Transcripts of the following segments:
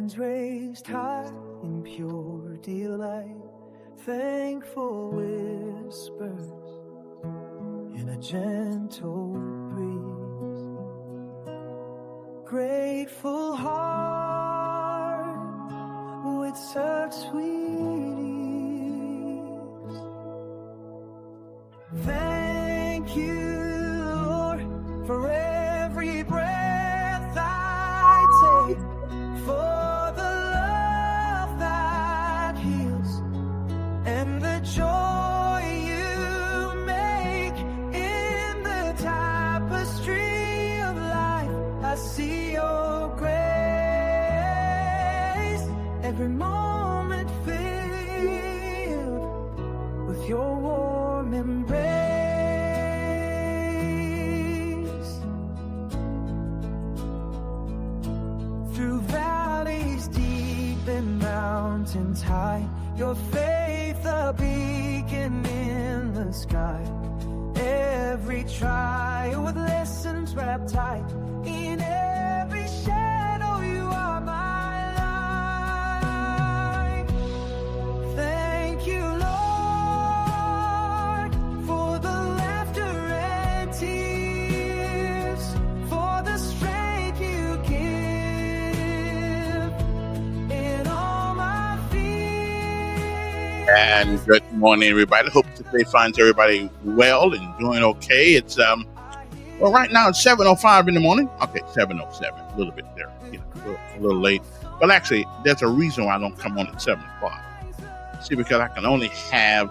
hands raised high in pure delight, thankful whispers in a gentle breeze, grateful heart with such sweet ease. Thank you, Lord, for every breath I take, for the love that heals and the joy you make in the tapestry of life. I see your grace, every moment filled with your warm embrace. Through valleys deep and mountains high, your faith a beacon in the sky. Every trial with lessons wrapped tight, in every shadow you are my light. Thank you, Lord, for the laughter and tears, for the strength you give in all my fears. And good morning, everybody. Hope today finds everybody well and doing okay. It's well, right now it's 7:05 in the morning. Okay, 7:07, a little bit there, a little late. But actually, there's a reason why I don't come on at 7 o'clock. See, because I can only have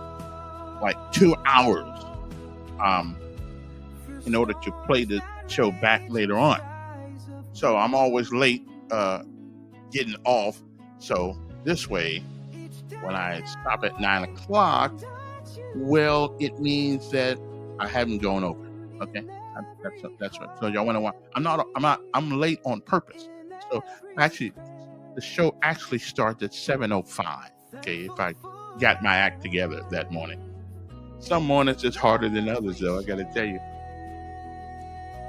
like 2 hours in order to play the show back later on. So I'm always late getting off. So this way, when I stop at 9 o'clock, well, it means that I haven't gone over. Okay, that's right. So y'all want to? I'm late on purpose. So actually, the show actually starts at 7:05. Okay, if I got my act together that morning. Some mornings it's harder than others, though. I got to tell you.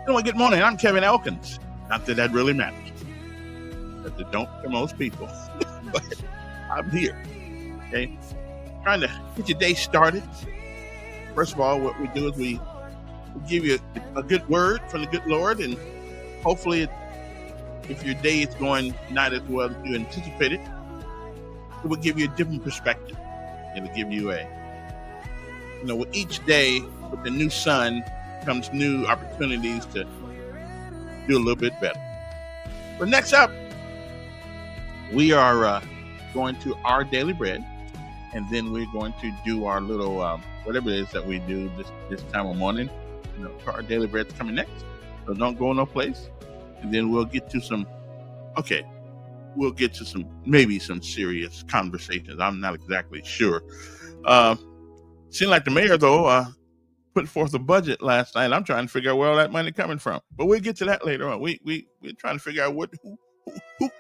Anyway, good morning. I'm Kevin Elkins. Not that that really matters, because it don't to most people. But I'm here. Okay, trying to get your day started. First of all, what we do is we give you a good word from the good Lord, and hopefully, if your day is going not as well as you anticipated, it will give you a different perspective. It will give you with each day, with the new sun, comes new opportunities to do a little bit better. But next up, we are going to Our Daily Bread, and then we're going to do our little whatever it is that we do this time of morning. Our Daily Bread's coming next, so don't go no place. And then we'll get to maybe some serious conversations. I'm not exactly sure. Seemed like the mayor, though, put forth a budget last night. I'm trying to figure out where all that money coming from. But we'll get to that later on. We're trying to figure out who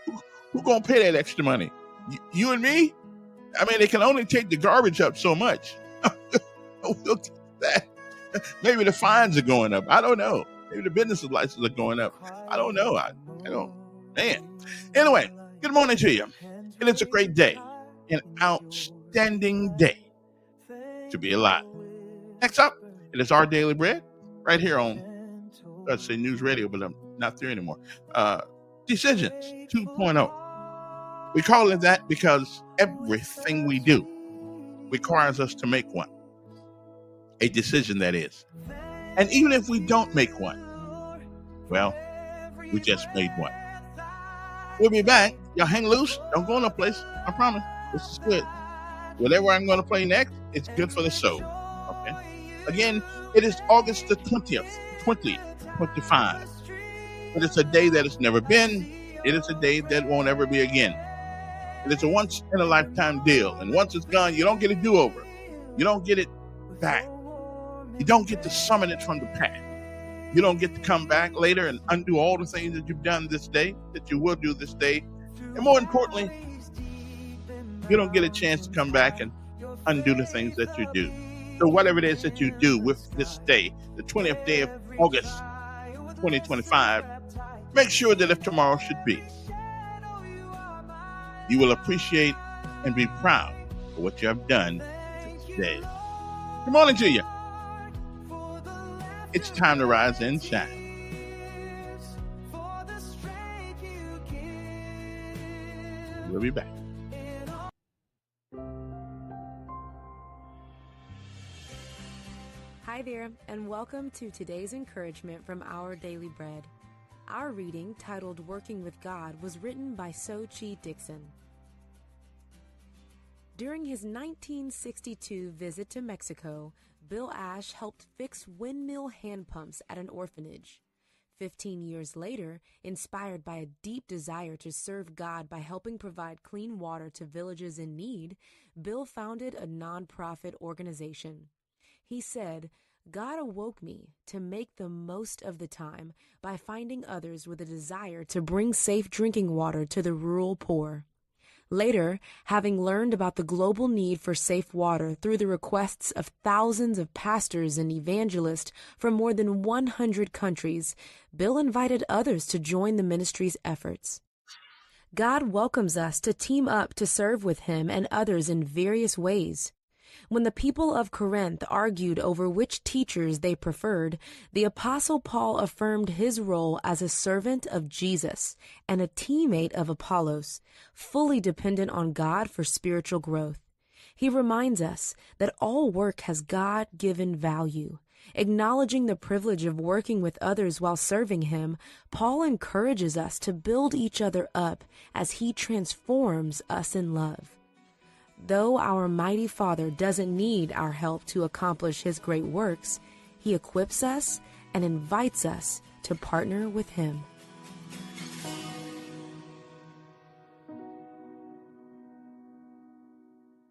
gonna pay that extra money. You and me? I mean, they can only take the garbage up so much. We'll get that. Maybe the fines are going up. I don't know. Maybe the business licenses are going up. I don't know. I don't. Man. Anyway, good morning to you. And it's a great day. An outstanding day to be alive. Next up, it is Our Daily Bread right here on, let's say, News Radio, but I'm not there anymore. Decisions 2.0. We call it that because everything we do requires us to make one. A decision, that is. And even if we don't make one, well, we just made one. We'll be back. Y'all hang loose. Don't go no place. I promise. This is good. Whatever I'm going to play next, it's good for the soul. Okay? Again, it is August the 20th, 2025. But it's a day that has never been. It is a day that won't ever be again. It is a once-in-a-lifetime deal. And once it's gone, you don't get a do-over. You don't get it back. You don't get to summon it from the past. You don't get to come back later and undo all the things that you've done this day, that you will do this day. And more importantly, you don't get a chance to come back and undo the things that you do. So whatever it is that you do with this day, the 20th day of August 2025, make sure that if tomorrow should be, You will appreciate and be proud of what you have done today. Good morning to you. It's time to rise and shine. We'll be back. Hi there, and welcome to today's encouragement from Our Daily Bread. Our reading, titled Working with God, was written by Sochi Dixon. During his 1962 visit to Mexico, Bill Ash helped fix windmill hand pumps at an orphanage. 15 years later, inspired by a deep desire to serve God by helping provide clean water to villages in need, Bill founded a nonprofit organization. He said, "God awoke me to make the most of the time by finding others with a desire to bring safe drinking water to the rural poor." Later, having learned about the global need for safe water through the requests of thousands of pastors and evangelists from more than 100 countries, Bill invited others to join the ministry's efforts. God welcomes us to team up to serve with Him and others in various ways. When the people of Corinth argued over which teachers they preferred, the Apostle Paul affirmed his role as a servant of Jesus and a teammate of Apollos, fully dependent on God for spiritual growth. He reminds us that all work has God-given value. Acknowledging the privilege of working with others while serving Him, Paul encourages us to build each other up as He transforms us in love. Though our mighty Father doesn't need our help to accomplish His great works, He equips us and invites us to partner with Him.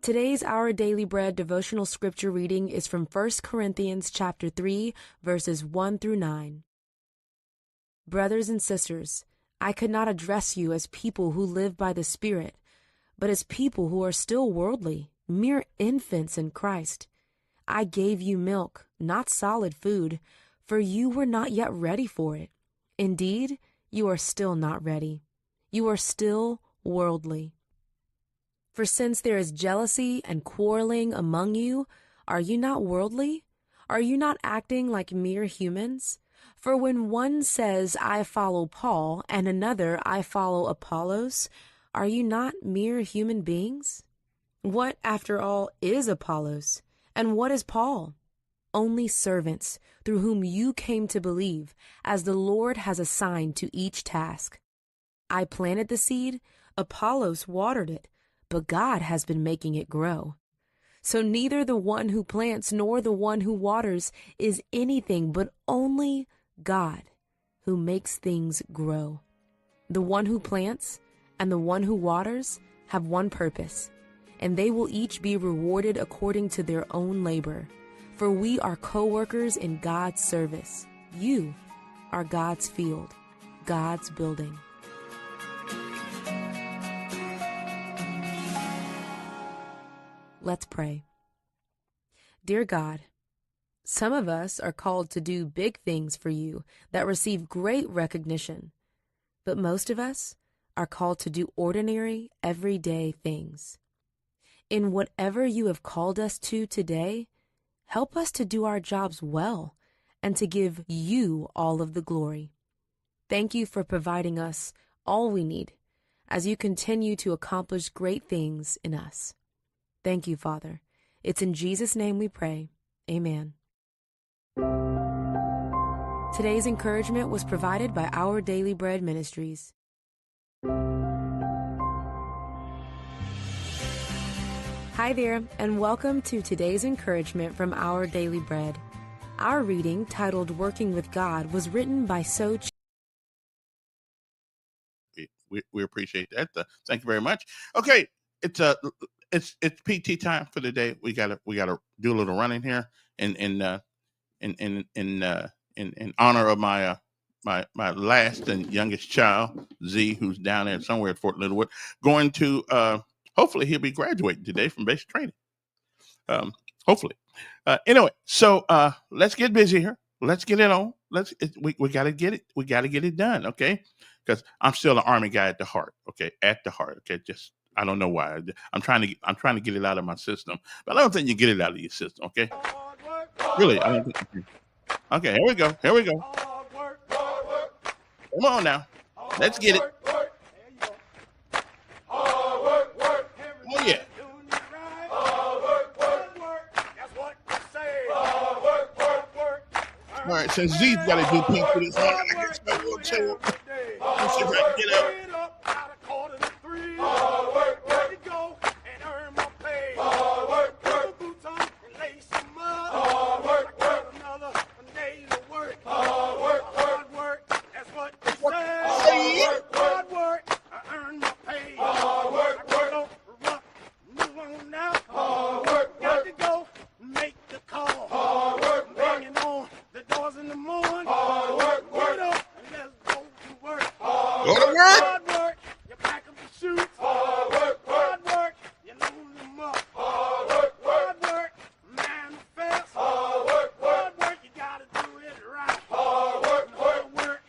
Today's Our Daily Bread devotional scripture reading is from 1 Corinthians chapter 3, verses 1 through 9. Brothers and sisters, I could not address you as people who live by the Spirit, but as people who are still worldly, mere infants in Christ. I gave you milk, not solid food, for you were not yet ready for it. Indeed, you are still not ready. You are still worldly. For since there is jealousy and quarreling among you, are you not worldly? Are you not acting like mere humans? For when one says, I follow Paul, and another, I follow Apollos, are you not mere human beings? What, after all, is Apollos? And what is Paul? Only servants, through whom you came to believe, as the Lord has assigned to each task. I planted the seed, Apollos watered it, but God has been making it grow. So neither the one who plants nor the one who waters is anything but only God, who makes things grow. The one who plants and the one who waters have one purpose, and they will each be rewarded according to their own labor. For we are co-workers in God's service. You are God's field, God's building. Let's pray. Dear God, some of us are called to do big things for you that receive great recognition, but most of us are called to do ordinary, everyday things. In whatever you have called us to today, help us to do our jobs well and to give you all of the glory. Thank you for providing us all we need as you continue to accomplish great things in us. Thank you, Father. It's in Jesus' name we pray. Amen. Today's encouragement was provided by Our Daily Bread Ministries. Hi there, and welcome to today's encouragement from Our Daily Bread. Our reading, titled Working with God, was written by Sochi. We appreciate that. Thank you very much. Okay, it's PT time for the day. We gotta do a little running here in honor of my last and youngest child, Z, who's down there somewhere at Fort Littlewood, going to hopefully he'll be graduating today from basic training. Hopefully. Anyway, so let's get busy here. Let's get it on. We gotta get it. We gotta get it done. Okay, because I'm still an Army guy at the heart. Okay, at the heart. Okay, just I don't know why. I'm trying to get it out of my system, but I don't think you get it out of your system. Okay, really, I don't think you can. Okay, here we go. Here we go. Come on now, let's get it. Oh yeah. All right, since Z's got to do pink for this one, I guess I will too. Let's see if I can get out. Go to work. You pack up the shoes. Hard work. You load them up. Hard work. Manifest. Hard work. You gotta do it right. Hard work.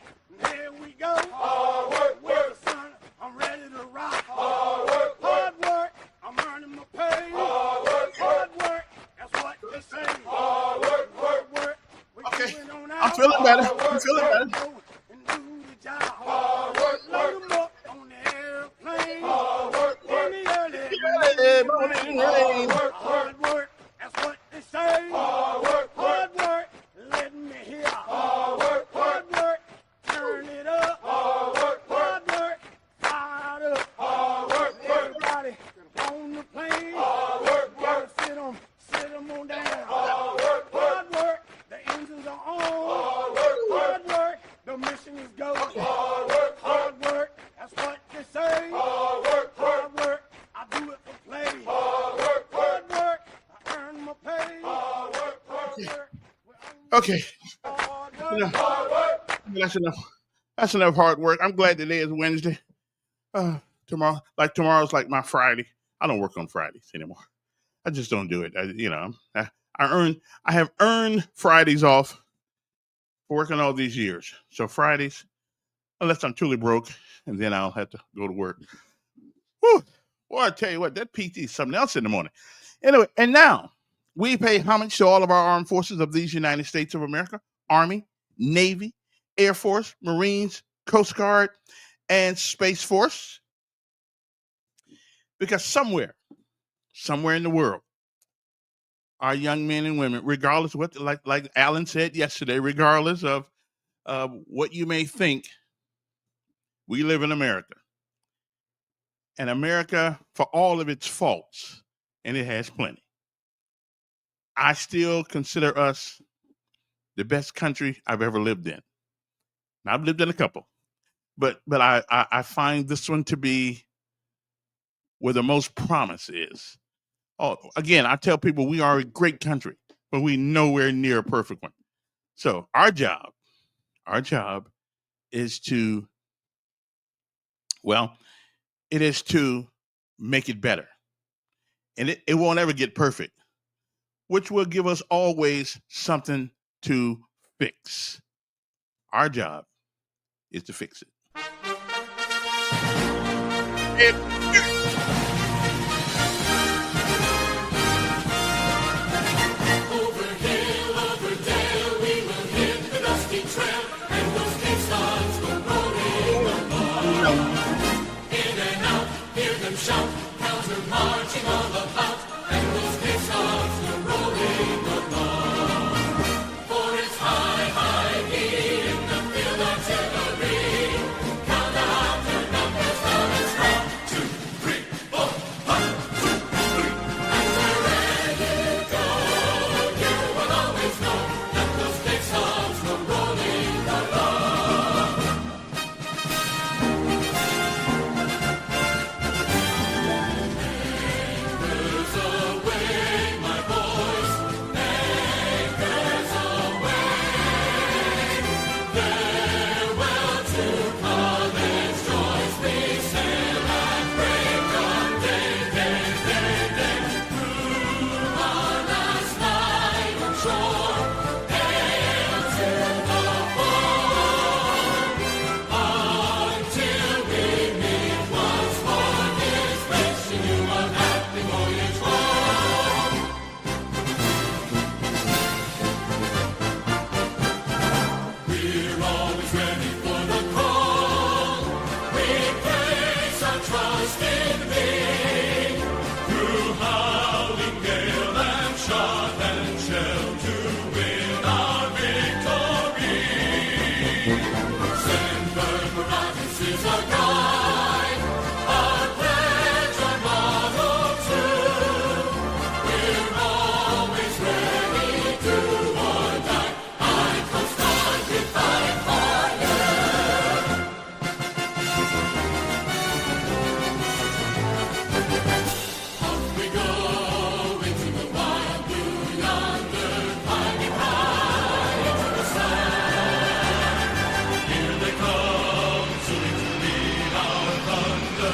Here we go. With the sun, I'm ready to rock. Hard work. I'm earning my pay. Hard work. That's what they say. Hard work. Okay. I'm feeling better. I'm feeling better. Hard work, that's what they say. Hard work, let me hear. Hard work, turn it up. Hard work, fire up. Everybody on the plane. Gotta sit 'em on down. Hard work, the engines are on. Hard work, the mission is go. Hard work, that's what they say. Hard work, I do it for play. Hard work, I earn my pay. Okay. That's enough. That's enough hard work. I'm glad today is Wednesday. Tomorrow's like my Friday. I don't work on Fridays anymore. I just don't do it. I have earned Fridays off for working all these years. So Fridays, unless I'm truly broke, and then I'll have to go to work. Whew. Well, I tell you what, that PT is something else in the morning. Anyway, and now we pay homage to all of our armed forces of these United States of America: Army, Navy, Air Force, Marines, Coast Guard, and Space Force. Because somewhere in the world, our young men and women, regardless of what, like Alan said yesterday, regardless of what you may think, we live in America. And America, for all of its faults, and it has plenty, I still consider us the best country I've ever lived in. Now, I've lived in a couple, but I find this one to be where the most promise is. Oh, again, I tell people we are a great country, but we nowhere near a perfect one. So our job is to, well, it is to make it better. And it won't ever get perfect, which will give us always something to fix. Our job is to fix it. Over hill, over dale, we will hit the dusty trail, and those kickstarts go rolling along. In and out, hear them shout, counter marching all about, and those kickstarts go rolling along. For it's high, high in the field artillery, count out their numbers, loud and strong, to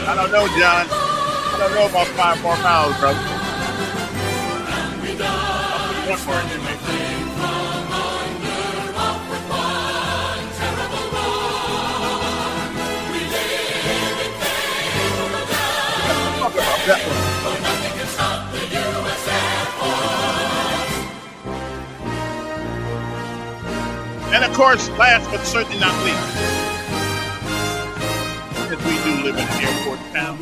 I don't know, John. I don't know about 5 more miles, brother. I'll put one more in there, maybe. Talk about that one. And of course, last but certainly not least, as we do live in an airport town,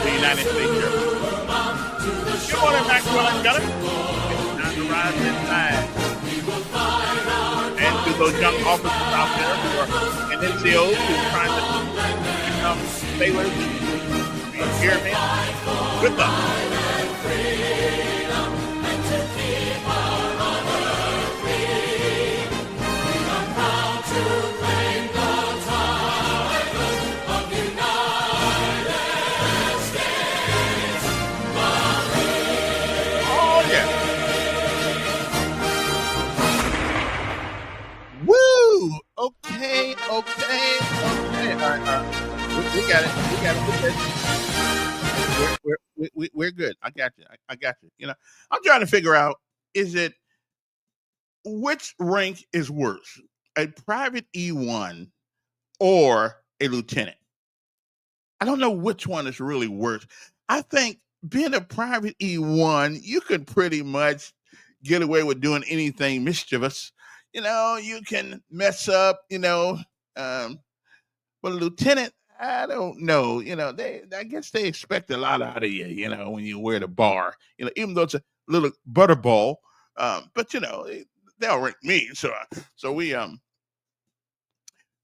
the United States Airport. Good morning, Maxwell and Gunner. It's time to rise inside. And to those young officers out there who are in NCOs who are trying to become sailors and be airmen, good luck. Oh, yeah. Woo! Okay. All right. We got it. We're good. I got you. I got you. You know, I'm trying to figure out, is it, which rank is worse, a private E1 or a lieutenant? I don't know which one is really worse. I think being a private E1, you could pretty much get away with doing anything mischievous. You know, you can mess up, but a lieutenant, I don't know. I guess they expect a lot out of you, when you wear the bar, even though it's a little butterball. But they'll rank me. So we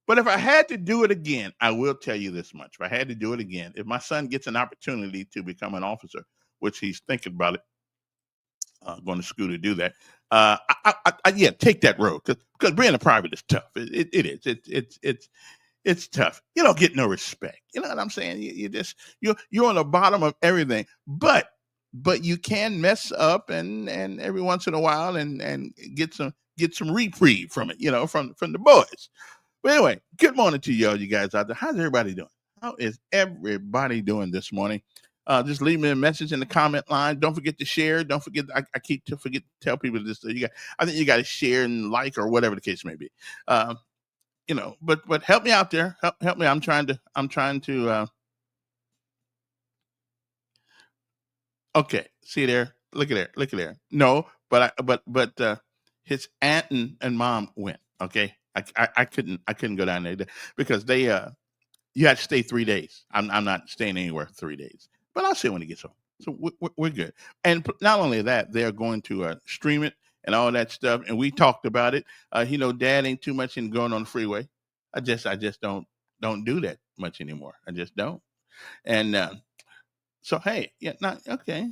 but if I had to do it again, I will tell you this much. If I had to do it again, if my son gets an opportunity to become an officer, which he's thinking about it, going to school to do that, yeah, take that road, because being a private is tough. It is. It's tough. You don't get no respect. You know what I'm saying? You're on the bottom of everything. But you can mess up and every once in a while and get some reprieve from it, from the boys. But anyway, good morning to you all, you guys out there. How's everybody doing? How is everybody doing this morning? Just leave me a message in the comment line. Don't forget to share. Don't forget. I keep to forget to tell people this. I think you got to share and like, or whatever the case may be. But help me out there. Help me. I'm trying to. Okay. See there. Look at there. No, but his aunt and mom went. Okay. I couldn't go down there because they you had to stay 3 days. I'm not staying anywhere 3 days, but I'll see when he gets home. So we're good. And not only that, they're going to stream it and all that stuff. And we talked about it. Dad ain't too much in going on the freeway. I just don't do that much anymore. I just don't. And so hey, yeah, not okay.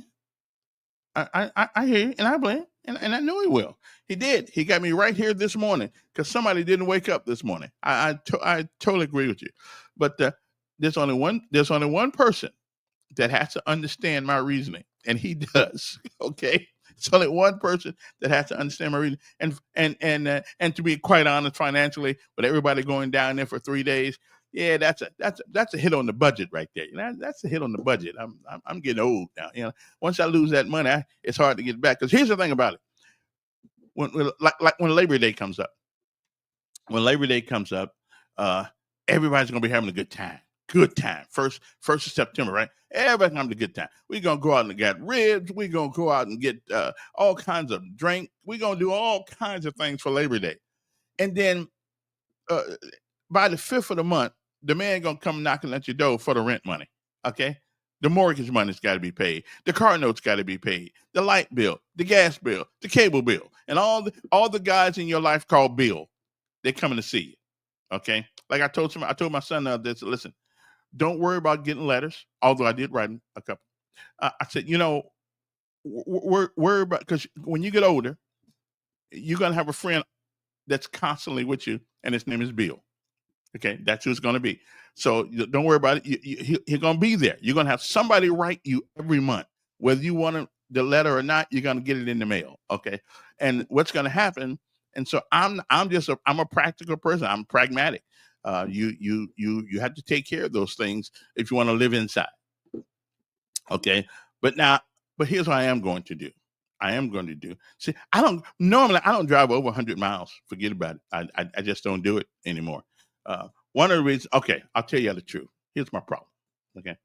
I hear you, and I blame, and I know he will. He did. He got me right here this morning because somebody didn't wake up this morning. I totally agree with you, but there's only one person that has to understand my reasoning, and he does. Okay, it's only one person that has to understand my reasoning, and to be quite honest, financially, with everybody going down there for 3 days. Yeah, that's a hit on the budget right there. That's a hit on the budget. I'm getting old now. Once I lose that money, it's hard to get back. Because here's the thing about it: when Labor Day comes up, everybody's gonna be having a good time. Good time. First of September, right? Everybody's having a good time. We're gonna go out and get ribs. We're gonna go out and get all kinds of drink. We're gonna do all kinds of things for Labor Day, and then by the 5th of the month, the man gonna come knocking at your door for the rent money. Okay, the mortgage money's got to be paid. The car note's got to be paid. The light bill, the gas bill, the cable bill, and all the guys in your life called Bill. They're coming to see you. Okay, like I told my son the other day, listen, don't worry about getting letters. Although I did write a couple. I said, worry about, because when you get older, you're gonna have a friend that's constantly with you, and his name is Bill. Okay, that's who it's going to be. So don't worry about it. He's going to be there. You're going to have somebody write you every month, whether you want the letter or not. You're going to get it in the mail. Okay, and what's going to happen? And so I'm a practical person. I'm pragmatic. You have to take care of those things if you want to live inside. Okay, but here's what I am going to do. See, I don't drive over 100 miles. Forget about it. I just don't do it anymore. One of the reasons. Okay, I'll tell you the truth. Here's my problem. Okay,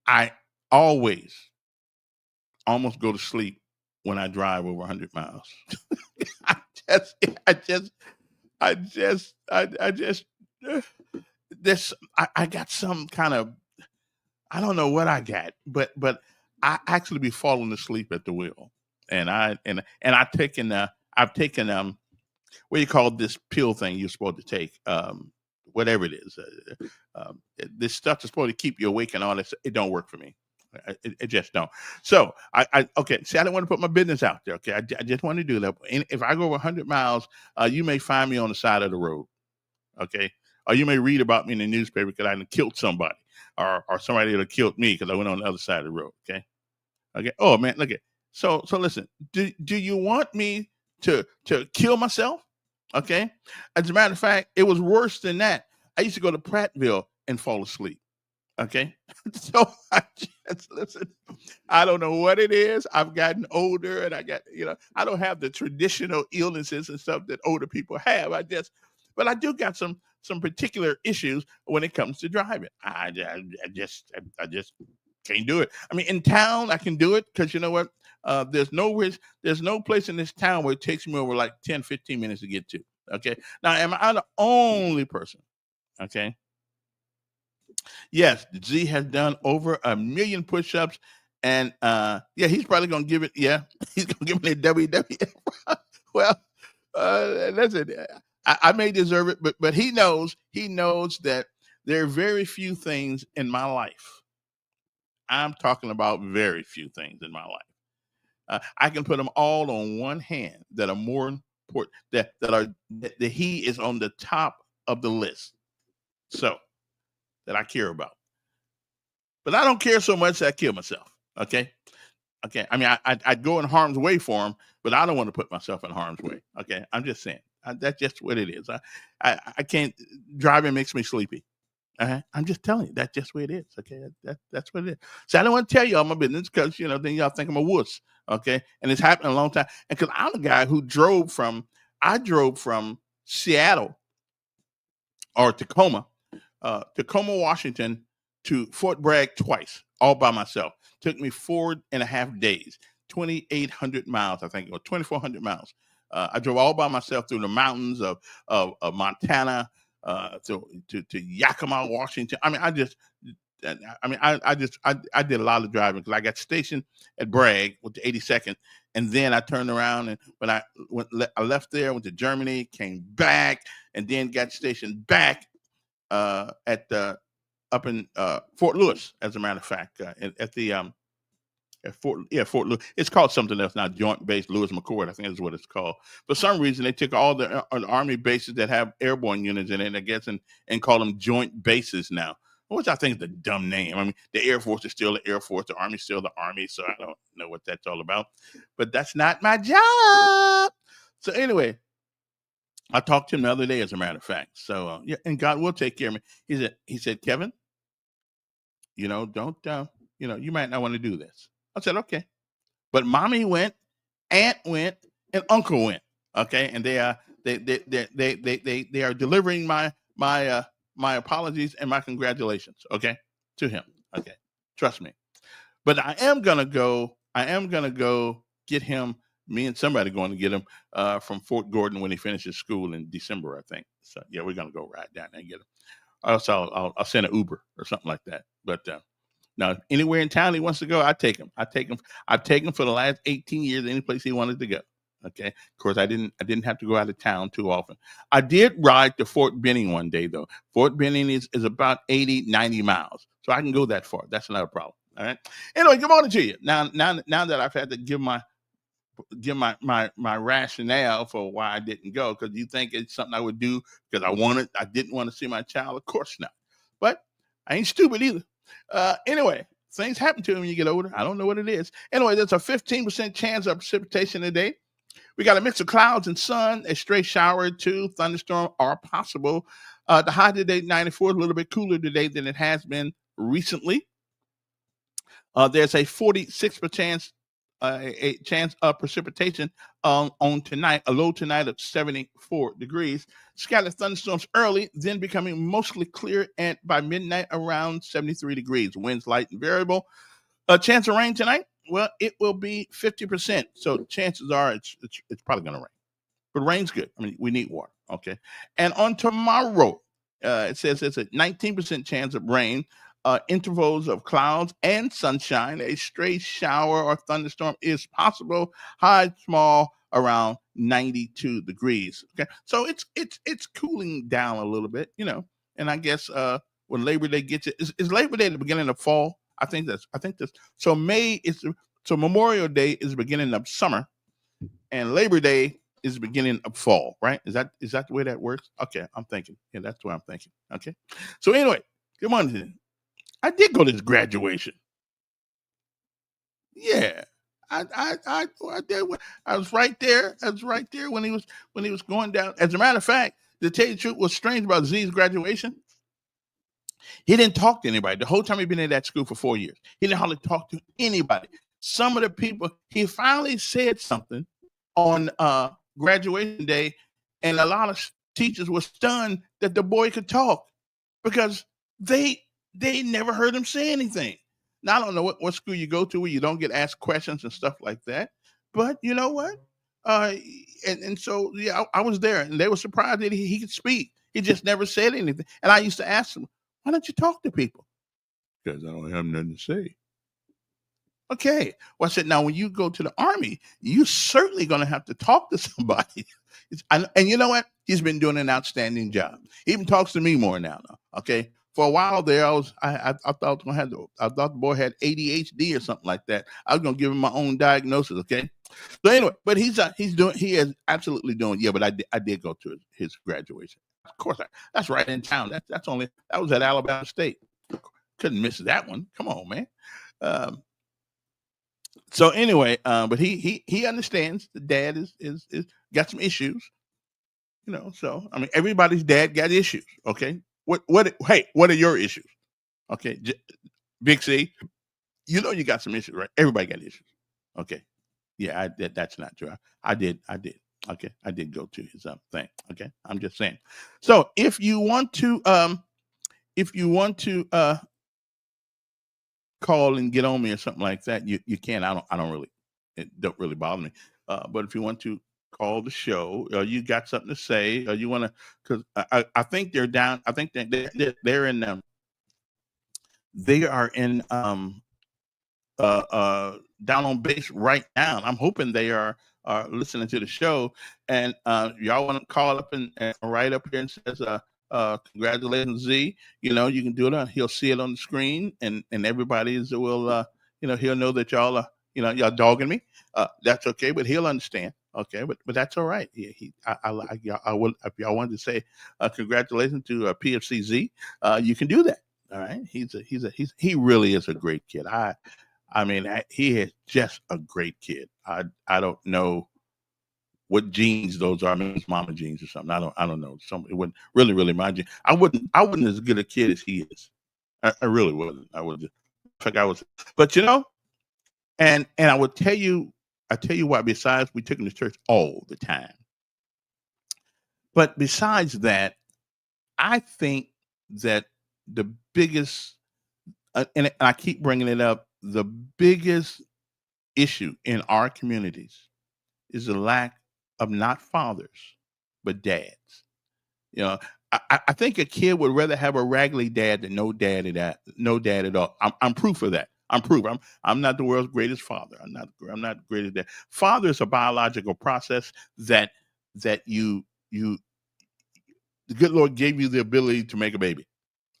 I always almost go to sleep when I drive over 100 miles. I got some kind of, I don't know what I got, but I actually be falling asleep at the wheel, and I've taken what do you call this pill thing you're supposed to take, whatever it is, this stuff is supposed to keep you awake and all this. It don't work for me. It just don't. So okay. See, I don't want to put my business out there. Okay, I just want to do that. And if I go over 100 miles, you may find me on the side of the road. Okay, or you may read about me in the newspaper because I killed somebody, or somebody that killed me because I went on the other side of the road. Okay. Oh man, look at. So listen. Do you want me to kill myself? Okay. As a matter of fact, it was worse than that. I used to go to Prattville and fall asleep. Okay. So I just listen. I don't know what it is. I've gotten older, and I don't have the traditional illnesses and stuff that older people have. But I do got some particular issues when it comes to driving. I just can't do it. I mean, in town I can do it because you know what? There's no place in this town where it takes me over like 10, 15 minutes to get to. Okay. Now, am I the only person? Okay. Yes, Z has done over 1 million push-ups, and he's probably gonna give it. Yeah, he's gonna give me a WWF. Well, listen, I may deserve it, but he knows that there are very few things in my life. I'm talking about very few things in my life. I can put them all on one hand that are more important. That he is on the top of the list. So. That I care about, but I don't care so much that I kill myself. Okay. I mean, I'd go in harm's way for him, but I don't want to put myself in harm's way. Okay, I'm just saying that's just what it is. I can't. Driving makes me sleepy. I'm just telling you that's just what it is. Okay, that's what it is. So I don't want to tell you all my business because then y'all think I'm a wuss. Okay, and it's happened a long time. And because I'm a guy who drove from Seattle or Tacoma, Washington to Fort Bragg twice, all by myself. Took me 4.5 days, 2,800 miles, I think, or 2,400 miles. I drove all by myself through the mountains of Montana to Yakima, Washington. I mean, I did a lot of driving because I got stationed at Bragg with the 82nd, and then I turned around and when I left there, went to Germany, came back, and then got stationed back up in Fort Lewis, as a matter of fact, at Fort Lewis. It's called something else now, Joint Base Lewis McChord, I think is what it's called. For some reason, they took all the Army bases that have airborne units in it, I guess, and call them joint bases now, which I think is a dumb name. I mean, the Air Force is still the Air Force, the Army is still the Army, so I don't know what that's all about. But that's not my job. So anyway, I talked to him the other day, as a matter of fact. So and God will take care of me. He said, Kevin, don't you might not want to do this. I said, okay, but mommy went, aunt went, and uncle went. Okay, and they are delivering my apologies and my congratulations. Okay, to him. Okay, trust me. But I am gonna go get him. Me and somebody going to get him from Fort Gordon when he finishes school in December, I think. So yeah, we're gonna go right down there and get him. Also, I'll send an Uber or something like that. But now, anywhere in town he wants to go, I take him. I've taken for the last 18 years any place he wanted to go. Okay. Of course, I didn't have to go out of town too often. I did ride to Fort Benning one day though. Fort Benning is about 80, 90 miles, so I can go that far. That's not a problem. All right. Anyway, good morning to you. Now that I've had to give my rationale for why I didn't go, because you think it's something I would do because I didn't want to see my child. Of course not. But I ain't stupid either. Anyway, things happen to you when you get older. I don't know what it is. Anyway, there's a 15% chance of precipitation today. We got a mix of clouds and sun, a stray shower or two, thunderstorm are possible. The high today, 94, a little bit cooler today than it has been recently. There's a 46% chance, a chance of precipitation on tonight, a low tonight of 74 degrees. Scattered thunderstorms early, then becoming mostly clear, and by midnight around 73 degrees. Winds light and variable. A chance of rain tonight? Well, it will be 50%. So chances are it's probably going to rain. But rain's good. I mean, we need water. Okay. And on tomorrow, it says it's a 19% chance of rain, intervals of clouds and sunshine. A stray shower or thunderstorm is possible. High, small, around 92 degrees. Okay. So it's cooling down a little bit, And I guess when Labor Day gets it, is Labor Day the beginning of fall? I think that's so so Memorial Day is the beginning of summer, and Labor Day is the beginning of fall, right? Is that the way that works? Okay, I'm thinking. Yeah, that's the way I'm thinking. Okay. So anyway, good morning. I did go to this graduation. Yeah. I did. I was right there. I was right there when he was going down. As a matter of fact, to tell you the truth, what's strange about Z's graduation, he didn't talk to anybody. The whole time he'd been in that school for 4 years. He didn't hardly talk to anybody. Some of the people, he finally said something on graduation day, and a lot of teachers were stunned that the boy could talk because they never heard him say anything. Now, I don't know what school you go to where you don't get asked questions and stuff like that, but you know what? And so, yeah, I was there, and they were surprised that he could speak. He just never said anything. And I used to ask him, why don't you talk to people? Because I don't have nothing to say. Okay. Well, I said, now when you go to the Army, you're certainly going to have to talk to somebody. And you know what? He's been doing an outstanding job. He even talks to me more now. Okay. For a while there, I thought the boy had ADHD or something like that. I was going to give him my own diagnosis. Okay. So anyway, but he is absolutely doing. Yeah, but I did go to his graduation. Of course, that's right in town. That was at Alabama State. Couldn't miss that one. Come on, man. So anyway, but he understands the dad is got some issues, So I mean, everybody's dad got issues. Okay, what are your issues? Okay, Big C, you got some issues, right? Everybody got issues. Okay, yeah, that's not true. I did. Okay, I did go to his thing. Okay, I'm just saying. So if you want to call and get on me or something like that, you can. It don't really bother me. But if you want to call the show, or you got something to say, or you want to, because I think they're down. I think they're in they are in down on base right now. I'm hoping they are listening to the show, and y'all want to call up and write up here and says congratulations, Z. You can do it. He'll see it on the screen, and everybody will he'll know that y'all are y'all dogging me. That's okay, but he'll understand. Okay, but that's all right. I will, if y'all wanted to say congratulations to PFCZ, you can do that. All right, he really is a great kid. I mean, he is just a great kid. I don't know what genes those are. I mean, it's mama genes or something. I don't know. It wouldn't really my gene. I wouldn't as good a kid as he is. I really wouldn't. I would just like I was. But and I would tell you why. Besides, we took him to church all the time. But besides that, I think that the biggest, and I keep bringing it up, the biggest issue in our communities is the lack of not fathers, but dads. I think a kid would rather have a raggedy dad than no dad at all. I'm proof of that. I'm proof. I'm not the world's greatest father. I'm not the greatest dad. Father is a biological process that you the good Lord gave you the ability to make a baby,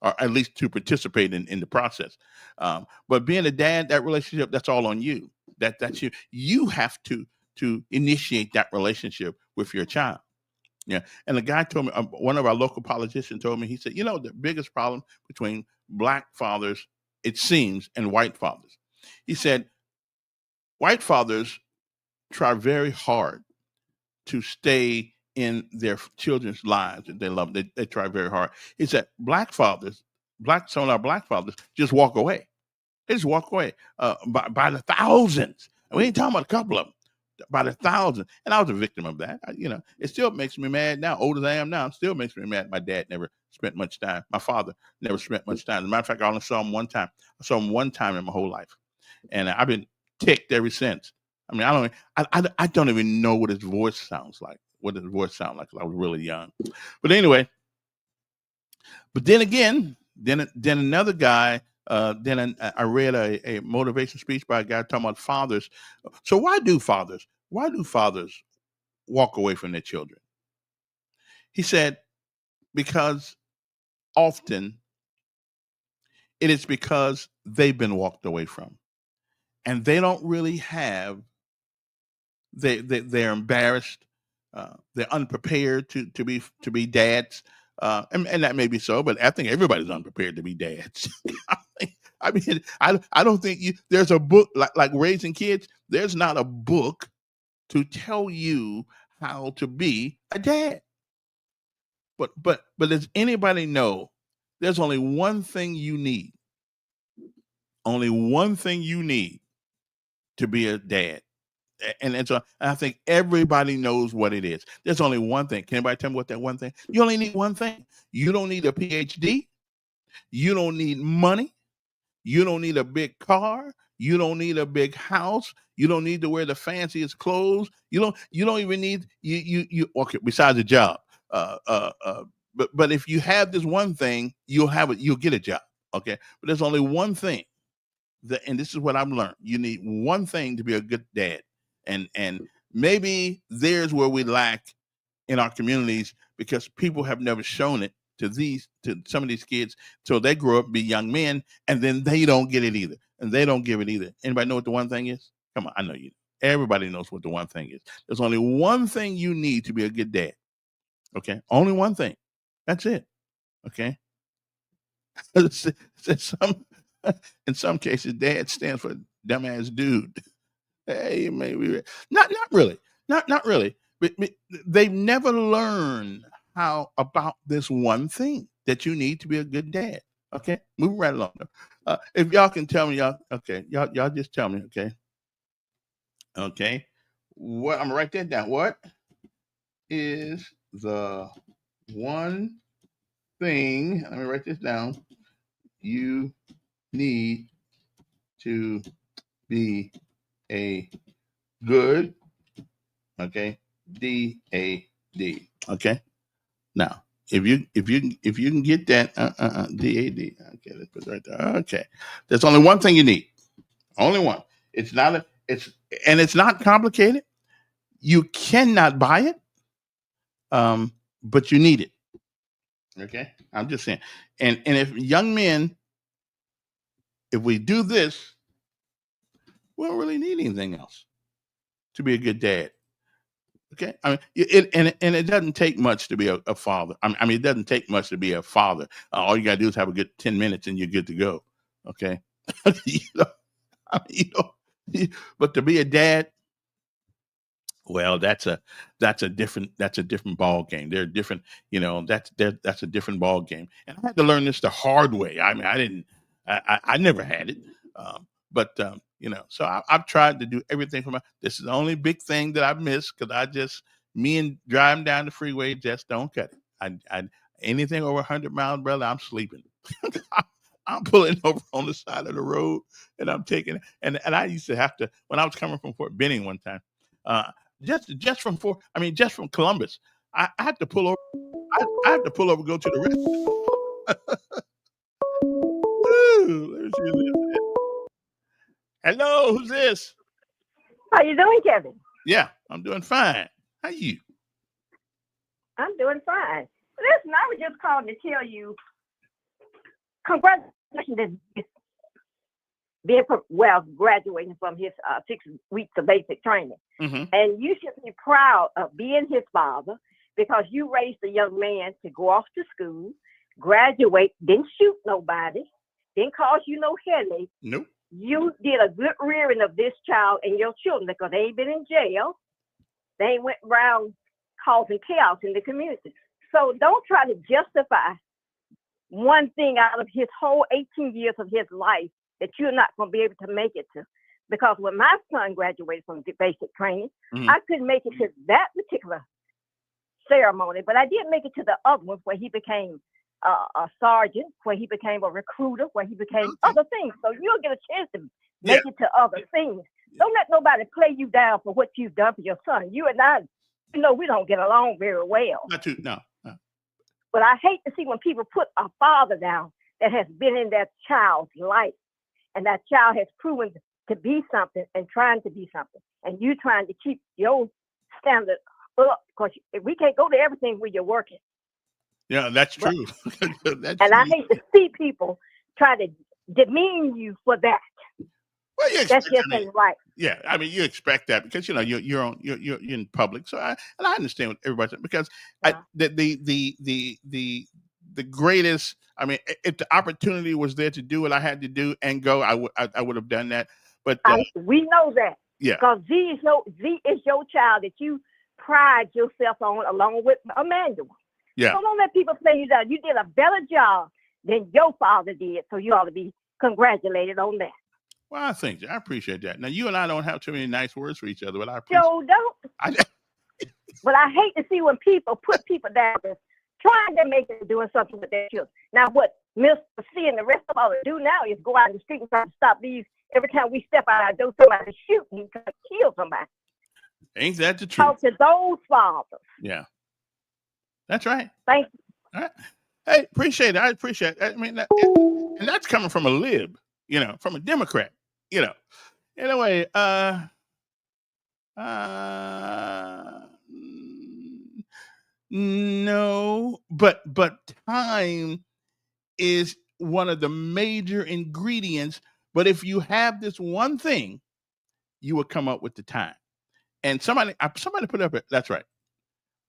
or at least to participate in the process. But being a dad, that relationship, that's all on you. That's you. You have to initiate that relationship with your child. Yeah. And the guy told me, one of our local politicians told me, he said, the biggest problem between black fathers, it seems, and white fathers. He said, white fathers try very hard to stay in their children's lives that they love. They try very hard. Is that some of our black fathers just walk away. They just walk away by the thousands. And we ain't talking about a couple of them, by the thousands. And I was a victim of that. It still makes me mad now. Old as I am now, it still makes me mad. My dad never spent much time. My father never spent much time. As a matter of fact, I only saw him one time. I saw him one time in my whole life, and I've been ticked ever since. I mean, I don't even know what his voice sounds like. What did his voice sound like? 'Cause I was really young. But anyway, but then again, then another guy. I read a motivation speech by a guy talking about fathers. So why do fathers walk away from their children? He said, because often it is because they've been walked away from, and they don't really have. They're embarrassed. They're unprepared to be dads. And that may be so, but I think everybody's unprepared to be dads. I mean, I don't think there's a book like Raising Kids. There's not a book to tell you how to be a dad. But does anybody know there's only one thing you need? Only one thing you need to be a dad. And so I think everybody knows what it is. There's only one thing. Can anybody tell me what that one thing? You only need one thing. You don't need a PhD. You don't need money. You don't need a big car. You don't need a big house. You don't need to wear the fanciest clothes. You don't even need you okay, besides a job. But if you have this one thing, you'll get a job. Okay. But there's only one thing and this is what I've learned. You need one thing to be a good dad. And maybe there's where we lack in our communities, because people have never shown it to some of these kids. So they grow up, be young men, and then they don't get it either. And they don't give it either. Anybody know what the one thing is? Come on, I know you. Everybody knows what the one thing is. There's only one thing you need to be a good dad. Okay? Only one thing. That's it. Okay? In some cases, dad stands for dumbass dude. Hey, maybe not really, not really. But they've never learned how about this one thing that you need to be a good dad. Okay, moving right along. If y'all can tell me, y'all just tell me. Okay. What I'm gonna write that down. What is the one thing? Let me write this down. You need to be a good, okay, DAD. Okay. Now, if you can get that DAD. Okay, let's put it right there. Okay. There's only one thing you need. Only one. It's not complicated. You cannot buy it. But you need it. Okay? I'm just saying. And if young men, if we do this, we don't really need anything else to be a good dad. Okay, I mean, it doesn't take much to be a father. I mean, it doesn't take much to be a father. All you gotta do is have a good 10 minutes, and you're good to go. Okay, but to be a dad, well, that's a different ball game. They're different, that's a different ball game. And I had to learn this the hard way. I mean, I never had it. But so I've tried to do everything for this is the only big thing that I've missed, because me and driving down the freeway just don't cut it. I anything over 100 miles, brother, I'm sleeping. I'm pulling over on the side of the road, and I'm taking it. And I used to have to, when I was coming from Fort Benning one time, just from Columbus, I had to pull over. I had to pull over, go to the restroom. Let me see this. Hello, who's this? How you doing, Kevin? Yeah, I'm doing fine. How you? I'm doing fine. Listen, I was just calling to tell you, congratulations graduating from his 6 weeks of basic training. Mm-hmm. And you should be proud of being his father, because you raised a young man to go off to school, graduate, didn't shoot nobody, didn't cause you no headache. Nope. You did a good rearing of this child and your children, because they ain't been in jail. They ain't went around causing chaos in the community. So don't try to justify one thing out of his whole 18 years of his life that you're not going to be able to make it to. Because when my son graduated from the basic training, Mhm. I couldn't make it to that particular ceremony, but I did make it to the other ones where he became a sergeant, where he became a recruiter, where he became Okay. other things. So you'll get a chance to Yeah. make it to other things. Don't let nobody play you down for what you've done for your son. You and I, we don't get along very well. Not too. No. But I hate to see when people put a father down that has been in that child's life, and that child has proven to be something and trying to be something, and you trying to keep your standard up, because we can't go to everything where you're working. Yeah, that's But- true. That's And I true. hate to see people try to demean you for that. Well, you That's expect, just I mean, ain't right. yeah, I mean, you expect that because you're in public. So I understand what everybody said because Yeah. the greatest. I mean, if the opportunity was there to do what I had to do and go, I would have done that. But We know that. yeah, Because Z is your child that you pride yourself on, along with Emmanuel. yeah, So don't let people play you down. You did a better job than your father did, so you ought to be congratulated on that. well, I appreciate that. Now you and I don't have too many nice words for each other, but I appreciate. Joe, don't. I, But I hate to see when people put people down as trying to make it doing something with their children. Now, what Mr. C and the rest of us do now is go out in the street and try to stop these. Every time we step out our door, somebody shoot and try to kill somebody. ain't that the truth? Talk to those fathers. Yeah, that's right. Thank you. All right. Hey, appreciate it. I appreciate it. I mean, and that's coming from a lib, from a Democrat, Anyway, no, but time is one of the major ingredients. But if you have this one thing, you will come up with the time. And somebody put up it. That's right.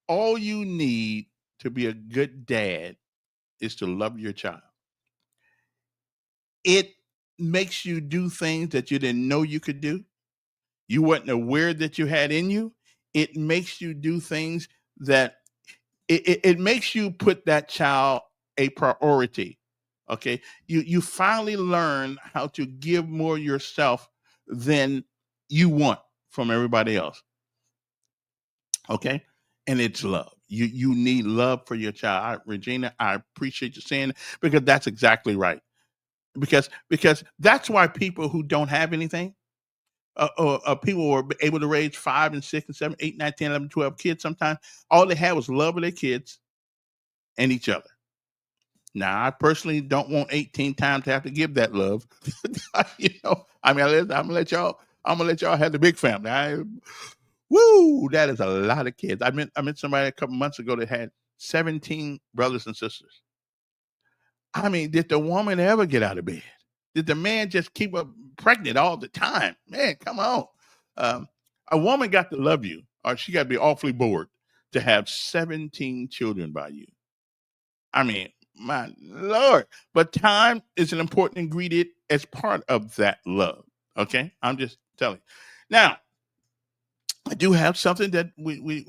All you need to be a good dad is to love your child. It makes you do things that you didn't know you could do. You weren't aware that you had in you. It makes you do things that it makes you put that child a priority. Okay. You finally learn how to give more yourself than you want from everybody else. Okay. And it's love. You need love for your child. Regina, I appreciate you saying it because that's exactly right. Because that's why people who don't have anything, or people were able to raise 5 and 6 and 7, 8, 9, 10, 11, 12 kids sometimes, all they had was love of their kids and each other. Now, I personally don't want 18 times to have to give that love. I'm gonna let y'all have the big family. Woo, that is a lot of kids. I met somebody a couple months ago that had 17 brothers and sisters. I mean, did the woman ever get out of bed? Did the man just keep her pregnant all the time? Man, come on. A woman got to love you, or she got to be awfully bored to have 17 children by you. I mean, my Lord. But time is an important ingredient as part of that love. Okay? I'm just telling you. Now, I do have something that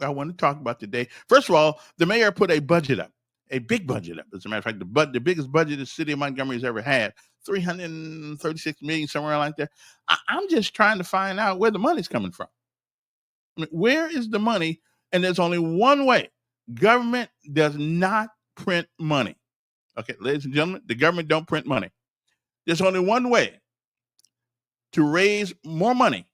I want to talk about today. First of all, the mayor put a budget up, a big budget up. As a matter of fact, the biggest budget the city of Montgomery has ever had, $336 million, somewhere like that. I'm just trying to find out where the money's coming from. I mean, where is the money? And there's only one way. Government does not print money. Okay, ladies and gentlemen, the government don't print money. There's only one way to raise more money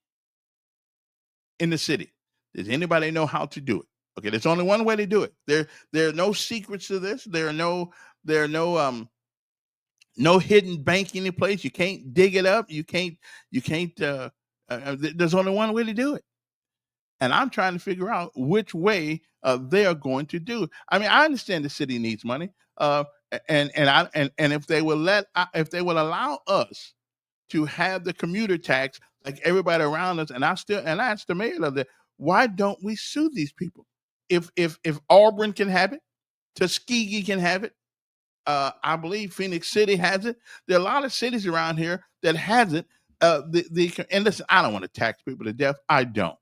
in the city. Does anybody know how to do it? Okay, there's only one way to do it. There are no secrets to this. There are no hidden bank any place. You can't dig it up. You can't. There's only one way to do it, and I'm trying to figure out which way they are going to do it. I mean, I understand the city needs money, and if they will allow us to have the commuter tax like everybody around us, and I asked the mayor of that, why don't we sue these people? If Auburn can have it, Tuskegee can have it, I believe Phoenix City has it. There are a lot of cities around here that has it. And listen, I don't want to tax people to death. I don't.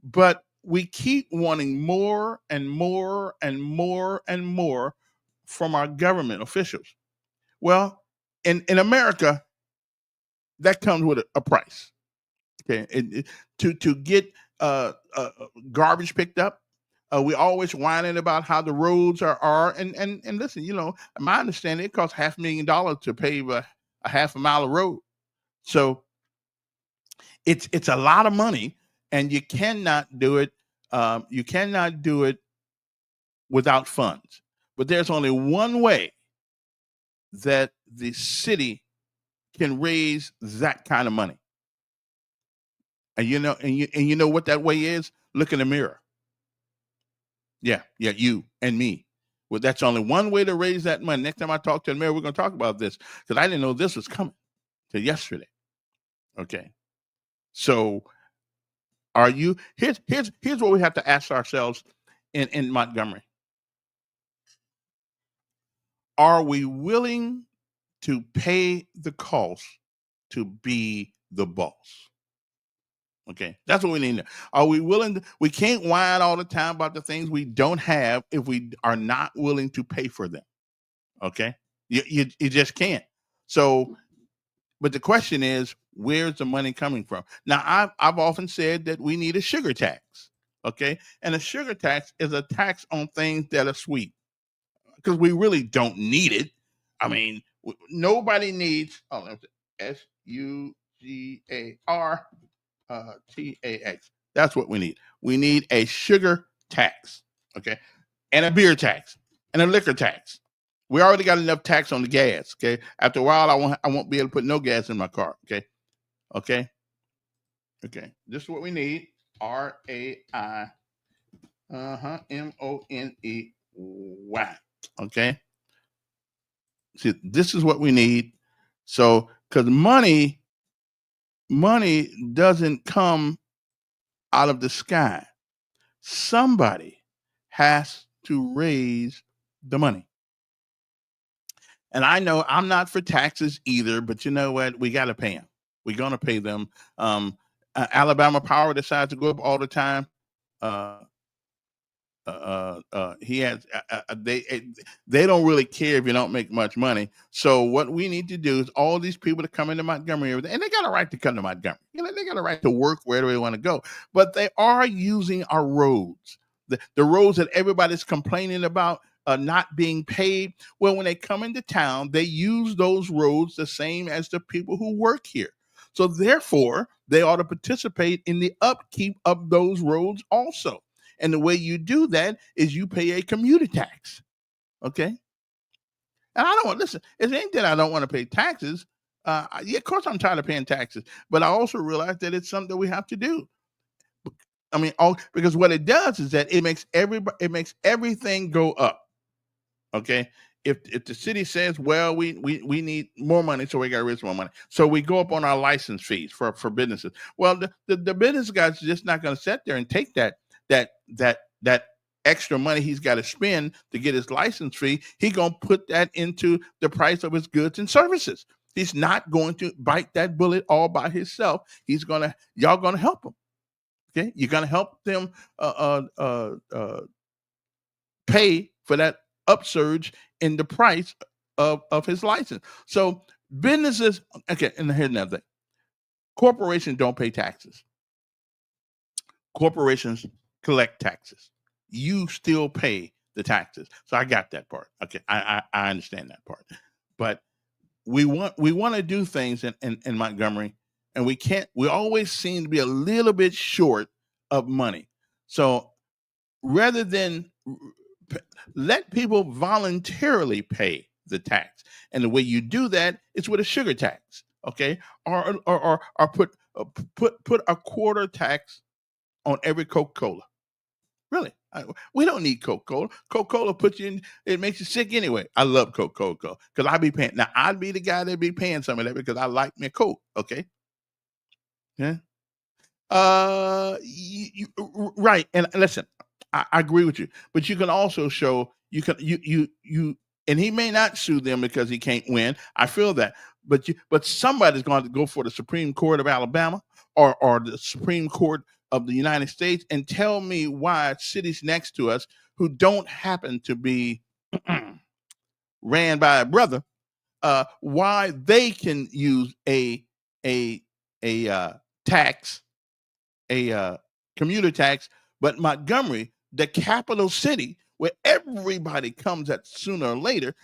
But we keep wanting more and more and more and more from our government officials. Well, in America, that comes with a price. Okay, to get garbage picked up, we always whining about how the roads are and listen, my understanding, it costs $500,000 to pave a half a mile of road. So it's a lot of money, and you cannot do it. You cannot do it without funds. But there's only one way that the city can raise that kind of money. And you know what that way is? Look in the mirror. Yeah, you and me. Well, that's only one way to raise that money. Next time I talk to the mayor, we're going to talk about this, because I didn't know this was coming till yesterday. Okay, so are you? Here's what we have to ask ourselves in Montgomery. Are we willing to pay the cost to be the boss? Okay, that's what we need. Are we willing to? We can't whine all the time about the things we don't have if we are not willing to pay for them. Okay, you just can't. So, but the question is, where's the money coming from? Now, I've often said that we need a sugar tax. Okay, and a sugar tax is a tax on things that are sweet, because we really don't need it. I mean, nobody needs. Oh, SUGAR. TAX. That's what we need. We need a sugar tax, okay, and a beer tax and a liquor tax. We already got enough tax on the gas, okay. After a while, I won't be able to put no gas in my car, okay. This is what we need. RAI, MONEY. Okay. See, this is what we need. So, because money doesn't come out of the sky. Somebody has to raise the money. And I know I'm not for taxes either, but you know what? We got to pay them. We're going to pay them. Alabama Power decides to go up all the time. He has they don't really care if you don't make much money. So what we need to do is, all these people that come into Montgomery, and they got a right to come to Montgomery. They got a right to work wherever they want to go, but they are using our roads, the roads that everybody's complaining about not being paid. Well, when they come into town, they use those roads the same as the people who work here. So therefore, they ought to participate in the upkeep of those roads also. And the way you do that is you pay a commuter tax. Okay. And I don't want, listen, it ain't that I don't want to pay taxes. Yeah, of course I'm tired of paying taxes, but I also realize that it's something that we have to do. I mean, because what it does is that it makes everything go up. Okay. If the city says, well, we need more money, so we got to raise more money, so we go up on our license fees for businesses. Well, the business guy's just not going to sit there and take that extra money he's got to spend to get his license fee. He's going to put that into the price of his goods and services. He's not going to bite that bullet all by himself. Y'all going to help him. Okay. You're going to help them pay for that upsurge in the price of his license. So businesses, okay, and here's another thing. Corporations don't pay taxes. Corporations collect taxes. You still pay the taxes. So I got that part. Okay, I understand that part. But we want to do things in Montgomery, and we can't. We always seem to be a little bit short of money. So rather than let people voluntarily pay the tax, and the way you do that is with a sugar tax. Okay, or put a quarter tax on every Coca-Cola. Really, we don't need Coca-Cola. Coca-Cola puts you in, it makes you sick anyway. I love Coca-Cola because I'd be paying. Now, I'd be the guy that'd be paying some of that because I like me a Coke. Okay. Yeah. Right. And listen, I agree with you, but you can also show, and he may not sue them because he can't win. I feel that, but somebody's going to go for the Supreme Court of Alabama or the Supreme Court of the United States and tell me why cities next to us who don't happen to be ran by a brother, why they can use a tax, a commuter tax, but Montgomery, the capital city where everybody comes at sooner or later,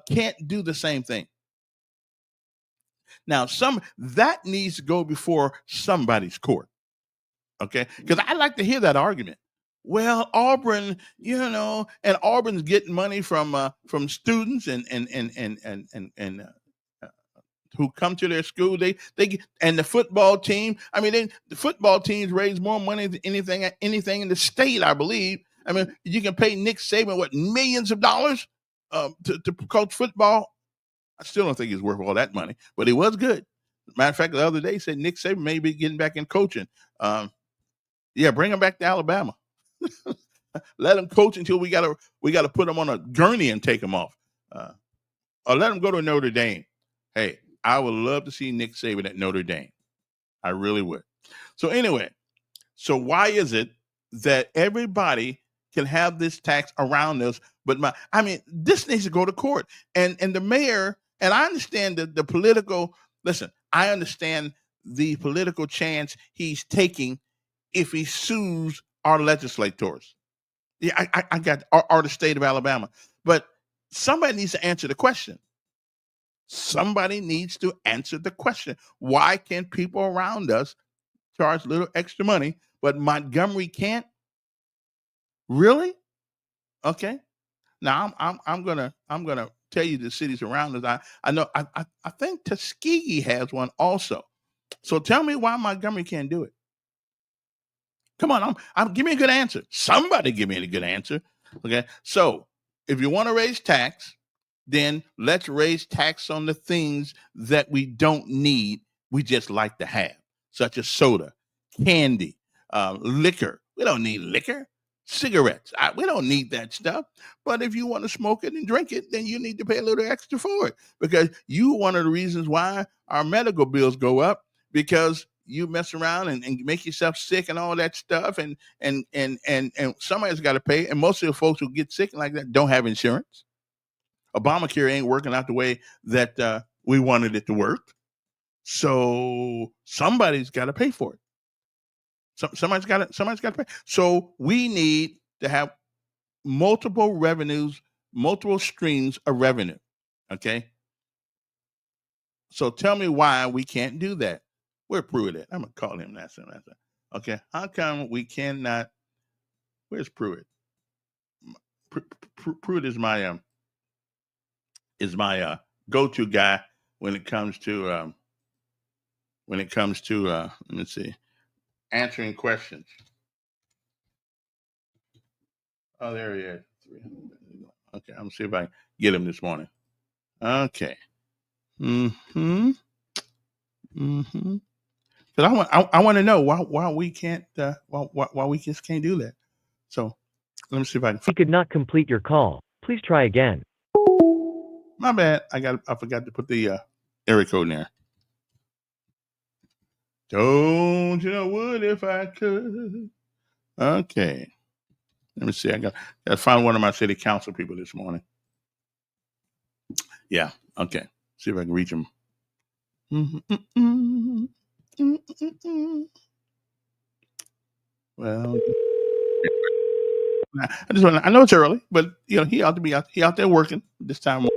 can't do the same thing. Now, that needs to go before somebody's court, okay? Because I like to hear that argument. Well, Auburn, and Auburn's getting money from students and who come to their school. And the football team. I mean, the football teams raise more money than anything in the state, I believe. I mean, you can pay Nick Saban millions of dollars to coach football. I still don't think he's worth all that money, but he was good. Matter of fact, the other day he said Nick Saban may be getting back in coaching. Bring him back to Alabama. Let him coach until we gotta put him on a gurney and take him off, or let him go to Notre Dame. Hey, I would love to see Nick Saban at Notre Dame. I really would. So anyway, why is it that everybody can have this tax around us, but this needs to go to court, and the mayor. And I understand the political. Listen, I understand the political chance he's taking if he sues our legislators. Yeah, I got or the state of Alabama, but somebody needs to answer the question. Somebody needs to answer the question. Why can people around us charge a little extra money, but Montgomery can't? Really? Okay. Now I'm gonna tell you the cities around us. I know I think Tuskegee has one also. So tell me why Montgomery can't do it. Come on, give me a good answer. Somebody give me a good answer. Okay. So if you want to raise tax, then let's raise tax on the things that we don't need, we just like to have, such as soda, candy, liquor. We don't need liquor. Cigarettes. We don't need that stuff. But if you want to smoke it and drink it, then you need to pay a little extra for it, because one of the reasons why our medical bills go up, because you mess around and make yourself sick and all that stuff, and somebody's got to pay. And most of the folks who get sick like that don't have insurance. Obamacare ain't working out the way that we wanted it to work. So somebody's got to pay for it. Somebody's got to pay. So we need to have multiple revenues, multiple streams of revenue. Okay. So tell me why we can't do that. Where Pruitt at? I'm gonna call him. That's it. Okay. How come we cannot? Where's Pruitt? Pruitt is my go-to guy when it comes to let me see, answering questions. Oh, there he is. Okay, I'm gonna see if I can get him this morning. Okay. Because I want to know why we can't why we just can't do that. So let me see if I can. You could not complete your call. Please try again. My bad. I forgot to put the area code in there. Don't you know what if I could? Okay. Let me see. I got to find one of my city council people this morning. Yeah. Okay. See if I can reach him. Well, I know it's early, but he ought to be out there working this time.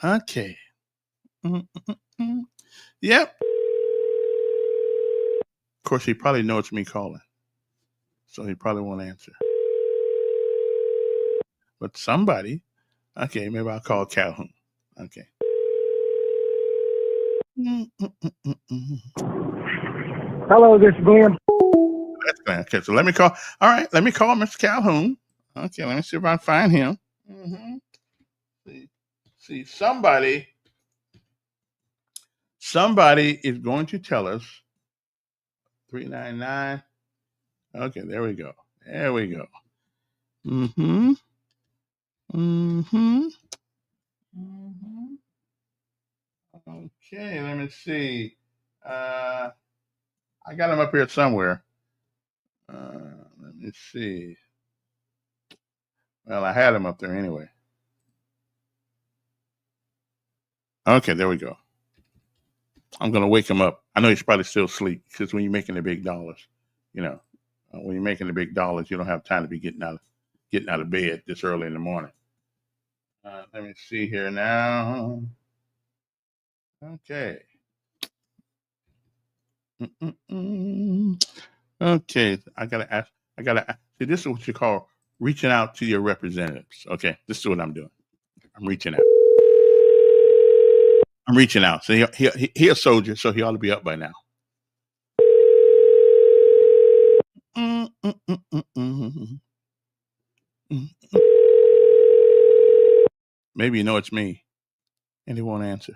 Okay. Yep. Of course, he probably knows it's me calling, so he probably won't answer. But somebody, okay, maybe I'll call Calhoun. Okay. Hello, this is Glenn. That's Glenn. Okay, so let me call. All right, let me call Mr. Calhoun. Okay, let me see if I can find him. See, somebody is going to tell us 399. Okay, there we go. There we go. Okay, let me see. I got them up here somewhere. Let me see. Well, I had them up there anyway. Okay, there we go. I'm going to wake him up. I know he's probably still asleep because when you're making the big dollars, when you're making the big dollars, you don't have time to be getting out of bed this early in the morning. Let me see here now. Okay. Okay, I gotta ask. See, this is what you call reaching out to your representatives. Okay, this is what I'm doing. I'm reaching out. So he a soldier, so he ought to be up by now. Maybe it's me, and he won't answer.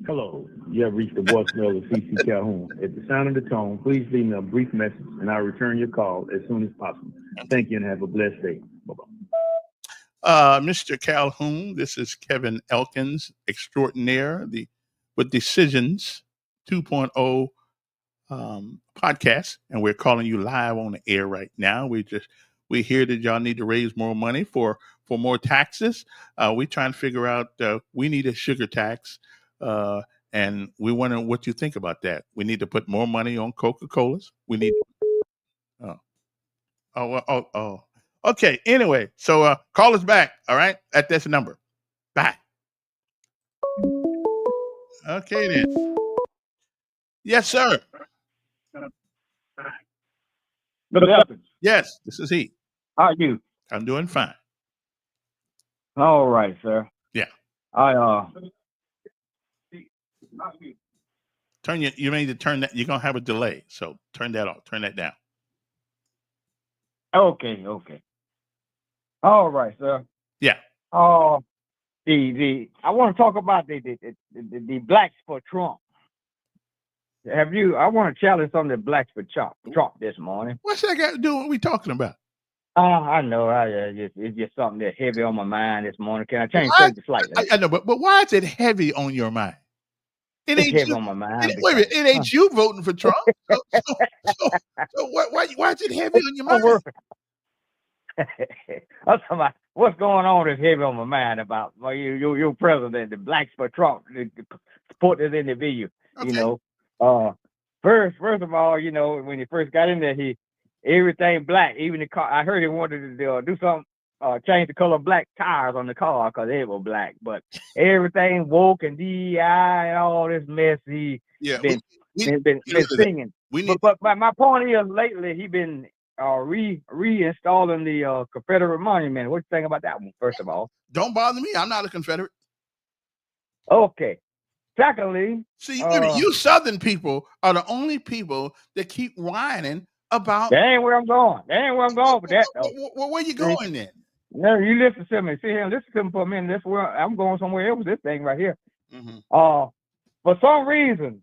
Hello, you have reached the voicemail of CC Calhoun. At the sound of the tone, please leave me a brief message and I'll return your call as soon as possible. Thank you and have a blessed day. Bye-bye. Mr. Calhoun, this is Kevin Elkins, extraordinaire, with Decisions 2.0 podcast, and we're calling you live on the air right now. We hear that y'all need to raise more money for more taxes. We're trying to figure out, we need a sugar tax. And we wonder what you think about that. We need to put more money on Coca-Colas. We need. Okay. Anyway, so call us back. All right, at this number. Bye. Okay then. Yes, sir. Good afternoon. Yes, this is he. How are you? I'm doing fine. All right, sir. Yeah. You need to turn that. You're gonna have a delay, so turn that off. Turn that down. Okay. All right, sir. Yeah. I want to talk about the blacks for Trump. I want to challenge some of the blacks for Trump this morning. What's that got to do with what we talking about? I know. It's just something that's heavy on my mind this morning. Can I change subject slightly? I know, but why is it heavy on your mind? It ain't heavy you. on my mind. Wait a minute, it ain't you voting for Trump. So why is it heavy on your mind? I'm talking about what's going on is heavy on my mind about your president, the blacks for Trump, support this individual. Okay. First of all, when he first got in there, everything black, even the car. I heard he wanted to do something, change the color of black tires on the car because they were black. But everything woke and DEI and all this mess he been singing. But my point is, lately he been reinstalling the Confederate monument. What you think about that one? First of all, don't bother me. I'm not a Confederate. Okay. Secondly, see, you Southern people are the only people that keep whining about. That ain't where I'm going. With that. Well, where you going then? No, you listen to me. See here, listen to me for a minute. This where I'm going somewhere else. This thing right here. Mm-hmm. For some reason,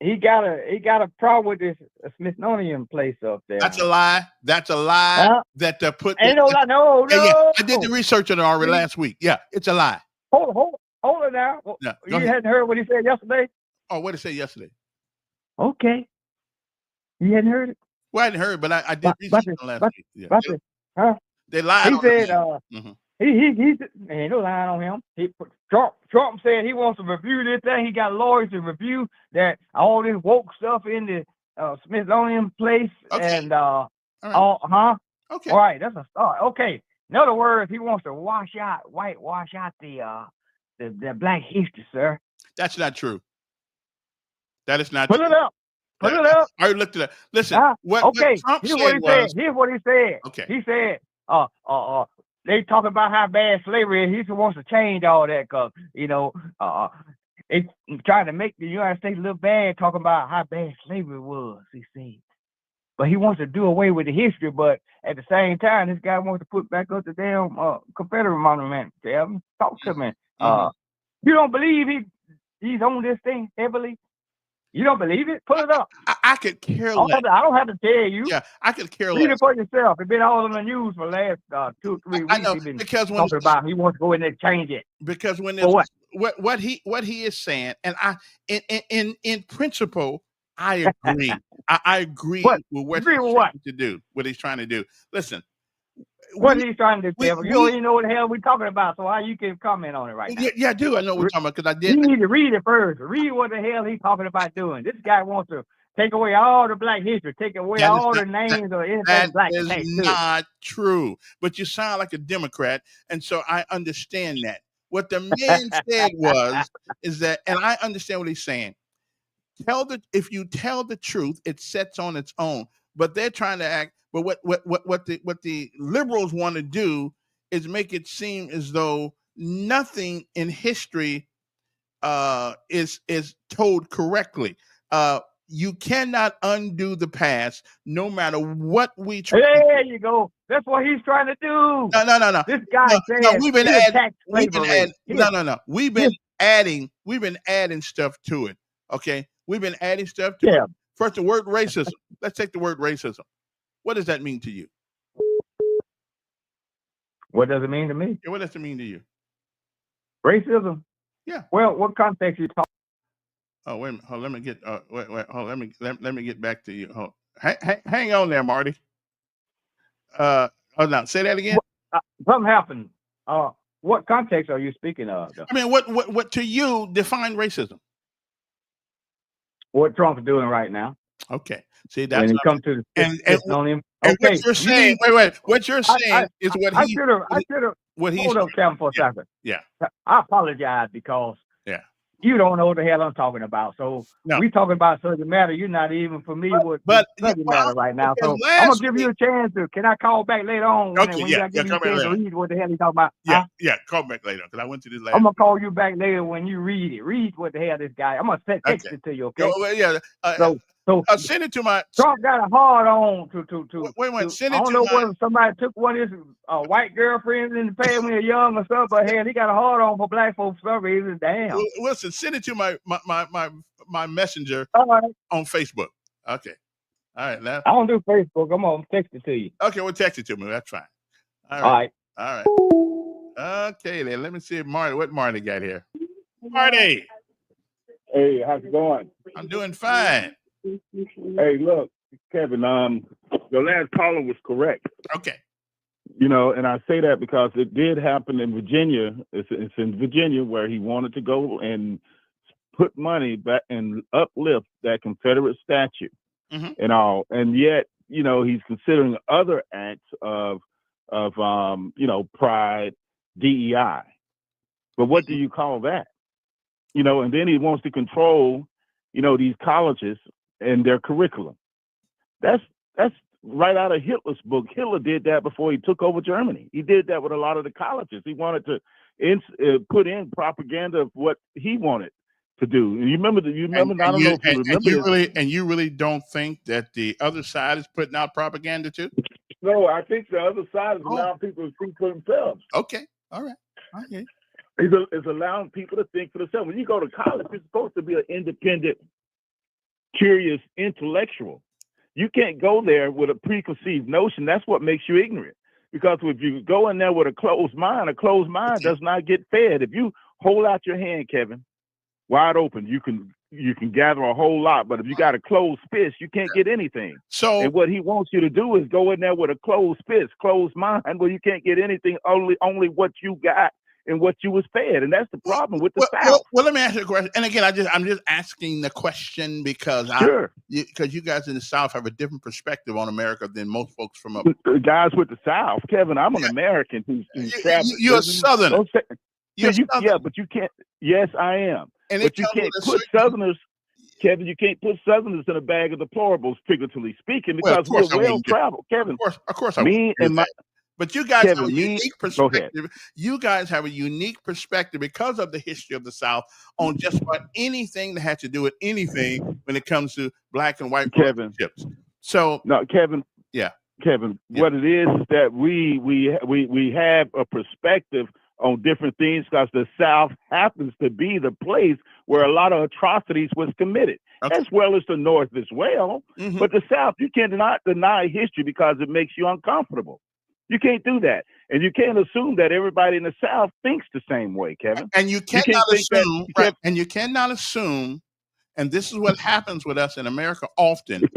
he got a problem with this Smithsonian place up there. That's a lie. Huh? That put. Ain't no lie. No. Yeah, I did the research on it already last week. Yeah, it's a lie. Hold it now. No, you hadn't heard what he said yesterday? Oh, what did he say yesterday? Okay. You hadn't heard it? Well, I hadn't heard, but I did research on last week. Yeah. They lied. He said, he ain't no lying on him. Trump said he wants to review this thing. He got lawyers to review that all this woke stuff in the Smithsonian place. Okay. And Okay. All right, that's a start. Okay. In other words, he wants to whitewash out the black history, sir. That's not true. That is not true. Put it up. I already looked at it. Listen, what Trump Here's what he said. Okay. He said, they talk about how bad slavery is. He wants to change all that because, they trying to make the United States look bad, talking about how bad slavery was, he said. But he wants to do away with the history, but at the same time, this guy wants to put back up the damn Confederate monument. Talk to me. You don't believe he's on this thing heavily? You don't believe it? Put it up. I could care less. I don't have to tell you. Yeah, I could care less. Read it for yourself. It's been all in the news for the last 2 or 3 weeks. I know, because talking about he wants to go in there and change it. Because when what he is saying, and in principle, I agree. I agree What? with what Agree he's with what? trying to do. What he's trying to do. Listen, What are you trying to do, we- Kevin? You we- don't even know what the hell we're talking about, so how you can comment on it right now? yeah, I do. I know what we're talking about because I did. You need to read it first. Read what the hell he's talking about doing. This guy wants to take away all the black history, take away That is all not- the names or anything That black is attached to it. not true. But you sound like a Democrat, and so I understand that. What the man said is that, and I understand what he's saying. If you tell the truth, it sets on its own. But they're trying to act. But what the liberals want to do is make it seem as though nothing in history is told correctly. You cannot undo the past, no matter what we try. There you go. That's what he's trying to do. No. This guy says No, we've been he adding. attacked We've been slavery. adding. No. We've been adding. We've been adding stuff to it. Okay, we've been adding stuff to Yeah. it. First, the word racism. Let's take the word racism. What does that mean to you? What does it mean to me? What does it mean to you? Racism? Yeah. Well, what context you talking? Oh, wait a minute. Hold, let me get. Wait. Hold. Let me get back to you. Hold. Hang on there, Marty. Hold on. Say that again. Something happened. What context are you speaking of, though? I mean, what to you define racism? What Trump's doing right now? Okay. See, that's when it what comes to and on him. and Okay, what you're saying. Wait. What you're saying is what I he. should have. What he's. Hold up, Kevin, for a second. Yeah. I apologize because Yeah. you don't know what the hell I'm talking about. So No. we talking about subject matter. You're not even familiar with But- subject well, matter right now. okay, So last I'm gonna give you a chance to. Can I call back later on when, Okay, when yeah, you give me a come back chance to later. read what the hell he's talking about? Yeah. Huh? Yeah. Call back later because I went to this last. I'm gonna call you back later when you read it. Read what the hell this guy. I'm gonna text Okay. it to you. Okay. Oh, well, yeah. So Send it to my. Trump got a hard on to. Wait. Send I it don't to know my. whether somebody took one of his white girlfriends in the past when they were young or something, but hell, he got a hard on for black folks for some reason. Damn. Listen, send it to my messenger All right. on Facebook. Okay. All right. Now. I don't do Facebook. I'm gonna text it to you. Okay. Well, text it to me. That's fine. All All right. right. All right. Okay. Then let me see if what Marty got here. Marty, Hey, how's it going? I'm doing fine. Hey, look, Kevin, the last caller was correct. Okay. You know, and I say that because it did happen in Virginia. It's in Virginia where he wanted to go and put money back and uplift that Confederate statue Mhm. and all. And yet, you know, he's considering other acts of pride, DEI. But what do you call that? You know, and then he wants to control, these colleges and their curriculum. That's right out of Hitler's book. Hitler did that before he took over Germany. He did that with a lot of the colleges. He wanted to put in propaganda of what he wanted to do. And you remember? I don't know if you remember. And you really don't think that the other side is putting out propaganda too? No, I think the other side is allowing people to think for themselves. Okay. All right. Okay. It's allowing people to think for themselves. When you go to college, you're supposed to be an independent, curious intellectual. You can't go there with a preconceived notion. That's what makes you ignorant. Because if you go in there with a closed mind does not get fed. If you hold out your hand, Kevin, wide open, you can gather a whole lot. But if you got a closed fist, you can't get anything. So and what he wants you to do is go in there with a closed fist, closed mind, where you can't get anything, only what you got and what you was fed. And that's the problem with the South. Well, let me ask you a question. And again, I'm just asking the question because Sure. because you guys in the South have a different perspective on America than most folks from up. The guys with the South, Kevin, I'm an American who's traveling. You're a Southerner. Yeah, but you can't. Yes, I am. And but you can't put Southerners, Kevin. You can't put Southerners in a bag of deplorables, figuratively speaking, because we're well traveled, Kevin. Of course, me and my. But you guys Kevin, have a unique perspective. You guys have a unique perspective because of the history of the South on just about anything that has to do with anything when it comes to black and white relationships. So no, Kevin. Yeah, Kevin. Yeah. What it is that we have a perspective on different things because the South happens to be the place where a lot of atrocities was committed, as well as the North as well. Mm-hmm. But the South, you cannot deny history because it makes you uncomfortable. You can't do that. And you can't assume that everybody in the South thinks the same way, Kevin. And you can't cannot think that- assume, right? And you cannot assume, and this is what happens with us in America often.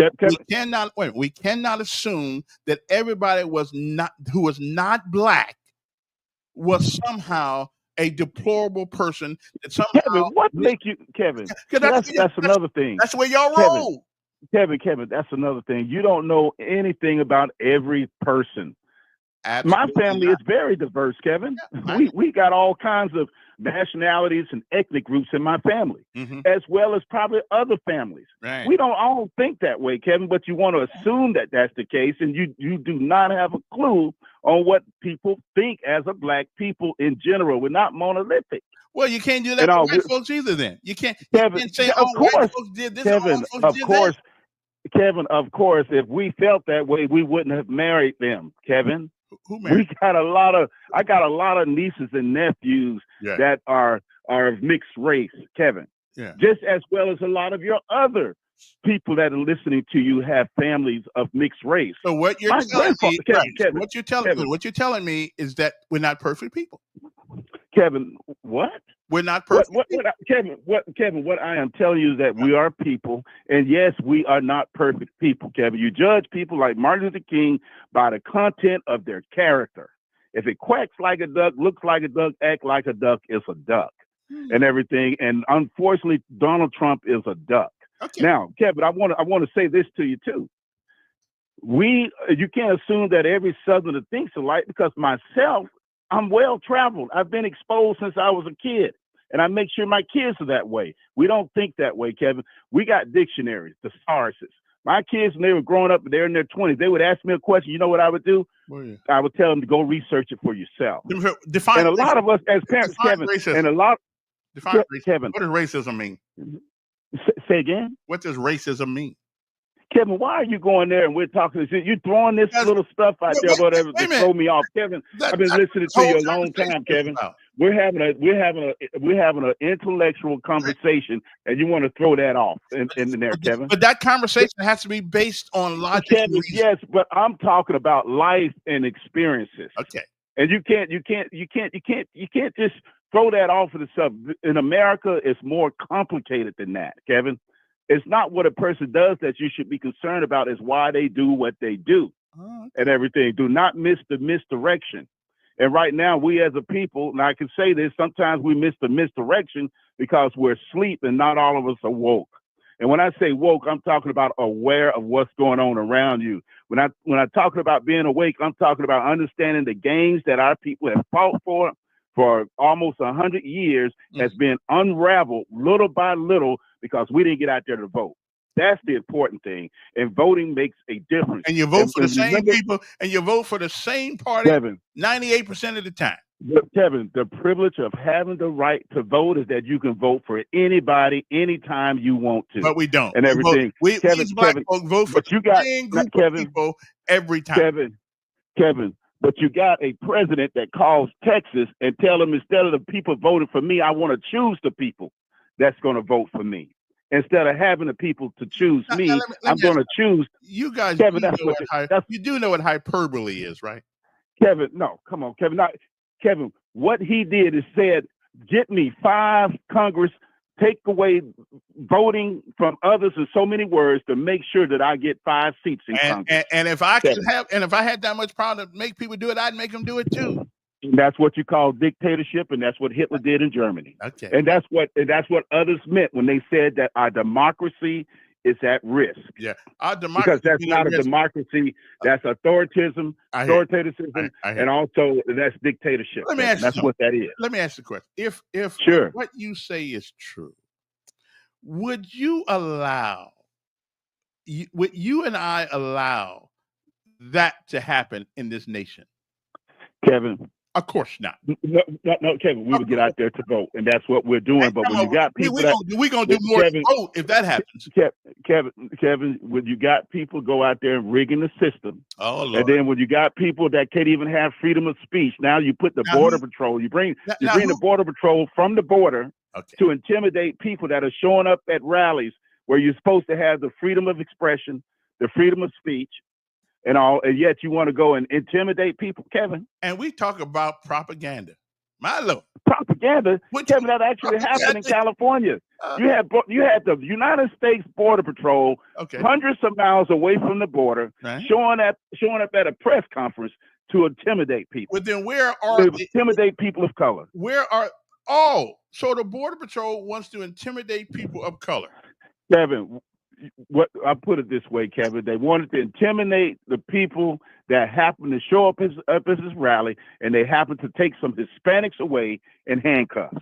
We cannot assume that everybody who was not black was somehow a deplorable person. That somehow, Kevin, what make you, Kevin? 'Cause That's another thing. That's where y'all Kevin, roll. Kevin, that's another thing. You don't know anything about every person. Absolutely My family not. is very diverse, Kevin. Yeah, We got all kinds of nationalities and ethnic groups in my family, as well as probably other families. Right. We don't all think that way, Kevin, but you want to assume that that's the case, and you do not have a clue on what people think as a black people in general. We're not monolithic. Well, you can't do that And with white folks either. Then you can't Kevin, say, of "Oh, white course, folks did this." Kevin, and all of folks did course, that. Kevin, of course, if we felt that way, we wouldn't have married them, Kevin. Who married? I got a lot of nieces and nephews Yeah. that are of mixed race, Kevin. Yeah. Just as well as a lot of your other people that are listening to you have families of mixed race. So what you're My telling me, grandfather- right, Kevin, what you're telling me is that we're not perfect people. Kevin, what? We're not perfect. Kevin, what I am telling you is that we are people, and yes, we are not perfect people, Kevin. You judge people like Martin Luther King by the content of their character. If it quacks like a duck, looks like a duck, act like a duck, it's a duck, and everything. And unfortunately, Donald Trump is a duck. Okay. Now, Kevin, I want to say this to you too. You can't assume that every Southerner thinks alike, because myself, I'm well traveled. I've been exposed since I was a kid, and I make sure my kids are that way. We don't think that way, Kevin. We got dictionaries, thesauruses. My kids, when they were growing up, they're in their 20s, they would ask me a question. You know what I would do? I would tell them to go research it for yourself. Define and a lot of us as parents, Kevin, racism. and a lot. Define racism. Kevin, What does racism mean? Say again? What does racism mean? Kevin, why are you going there and we're talking? You throwing this little stuff out there, whatever, to throw me off, Kevin. I've been listening to you a long time, Kevin. We're having an intellectual conversation, and you want to throw that off in there, Kevin. But that conversation has to be based on logic. Kevin, yes, but I'm talking about life and experiences. Okay. And you can't just throw that off of the sub. In America, it's more complicated than that, Kevin. It's not what a person does that you should be concerned about. Is why they do what they do and everything. Do not miss the misdirection. And right now, we as a people, and I can say this, sometimes we miss the misdirection because we're asleep and not all of us are woke. And when I say woke, I'm talking about aware of what's going on around you. When I talk about being awake, I'm talking about understanding the games that our people have fought for almost 100 years has been unraveled little by little because we didn't get out there to vote. That's the important thing. And voting makes a difference. And you vote for the same people, and you vote for the same party 98% of the time. Kevin, the privilege of having the right to vote is that you can vote for anybody, anytime you want to. But we don't. And everything. We black folk vote for the same group of people every time. Kevin, but you got a president that calls Texas and tell them, instead of the people voting for me, I want to choose the people that's going to vote for me. Instead of having the people to choose me, I'm going to choose. You guys, Kevin, you do know what hyperbole is, right? Kevin, no, come on, Kevin. Kevin, what he did is said, get me 5 Congress, take away voting from others in so many words to make sure that I get 5 seats in Congress. And if I could if I had that much power to make people do it, I'd make them do it too. And that's what you call dictatorship, and that's what Hitler did in Germany. Okay. And that's what others meant when they said that our democracy is at risk. Yeah, our democracy, because that's not a democracy. That's authoritarianism, and also that's dictatorship. Let me ask that's what that is. Let me ask the question: If sure, what you say is true, would you allow? Would you and I allow that to happen in this nation? Kevin, of course not. No, Kevin. We would get out there to vote, and that's what we're doing. But when you got people, we're gonna do more to vote if that happens. Kevin, when you got people go out there and rigging the system, Lord. And then when you got people that can't even have freedom of speech, now you put the border patrol. You bring the border patrol from the border to intimidate people that are showing up at rallies where you're supposed to have the freedom of expression, the freedom of speech, and all, and yet you want to go and intimidate people, Kevin. And we talk about propaganda. My Lord. Propaganda, What Kevin, that actually happened in propaganda? California. You had the United States Border Patrol Okay. hundreds of miles away from the border, Right. showing up at a press conference to intimidate people. Well, then where are To intimidate people of color. so the Border Patrol wants to intimidate people of color. Kevin, what I put it this way, Kevin, they wanted to intimidate the people that happened to show up at this rally, and they happened to take some Hispanics away in handcuffs.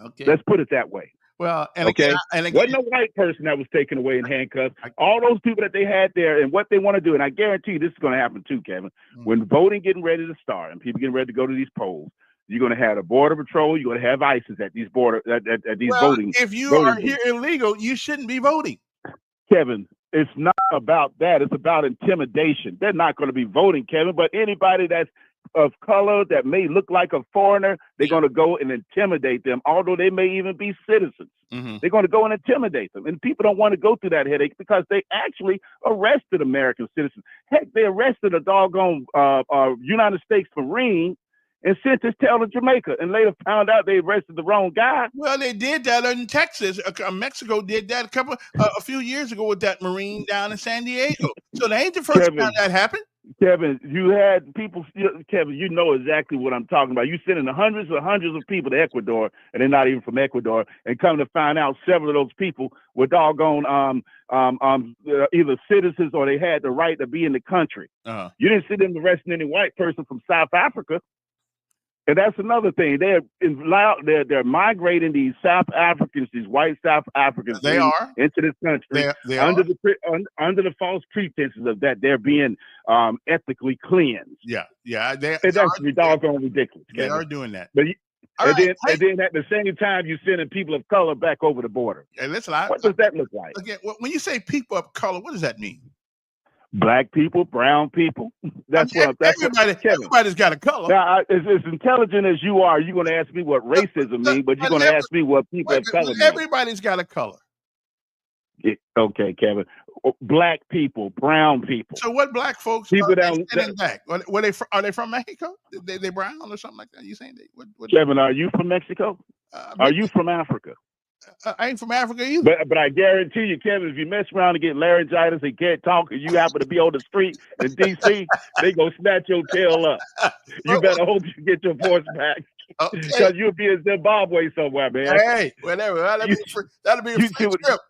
Okay. Let's put it that way. Well, and Okay, again, wasn't a white person that was taken away in handcuffs. All those people that they had there, and what they want to do, and I guarantee you this is going to happen too, Kevin. When voting getting ready to start and people getting ready to go to these polls, you're going to have the Border Patrol. You're going to have ISIS at these voting. If you voting are here illegal, you shouldn't be voting. Kevin, it's not about that. It's about intimidation. They're not going to be voting, Kevin, but anybody that's of color that may look like a foreigner, they're going to go and intimidate them, although they may even be citizens. Mm-hmm. They're going to go and intimidate them. And people don't want to go through that headache because they actually arrested American citizens. Heck, they arrested a doggone United States Marine and sent his tail to Jamaica, and later found out they arrested the wrong guy. Well, they did that in Texas. Mexico did that a few years ago with that Marine down in San Diego. So that ain't the first time that happened. Kevin, you had people. Kevin, you know exactly what I'm talking about. You sending hundreds of people to Ecuador, and they're not even from Ecuador, and come to find out several of those people were doggone either citizens or they had the right to be in the country. Uh-huh. You didn't see them arresting any white person from South Africa. And that's another thing. They're migrating these South Africans, these white South Africans, into this country under the false pretenses of that they're being ethically cleansed. Yeah. That's doggone ridiculous. They are doing that. But and then at the same time, you're sending people of color back over the border. Hey, listen, what does that look like? Again, when you say people of color, what does that mean? Black people, brown people. Everybody's got a color. Now, as intelligent as you are, you're going to ask me what racism means, but you're going to ask me what people of color mean. Everybody's got a color. Okay, Kevin. Black people, brown people. So what black folks people are standing back? Are they from Mexico? They brown or something like that? You saying Kevin, are you from Mexico? Are you from Africa? I ain't from Africa either. But I guarantee you, Kevin, if you mess around and get laryngitis and can't talk, and you happen to be on the street in D.C., they gonna snatch your tail up. You better hope you get your voice back, because you'll be in Zimbabwe somewhere, man. Hey, whatever. That'll be a free trip.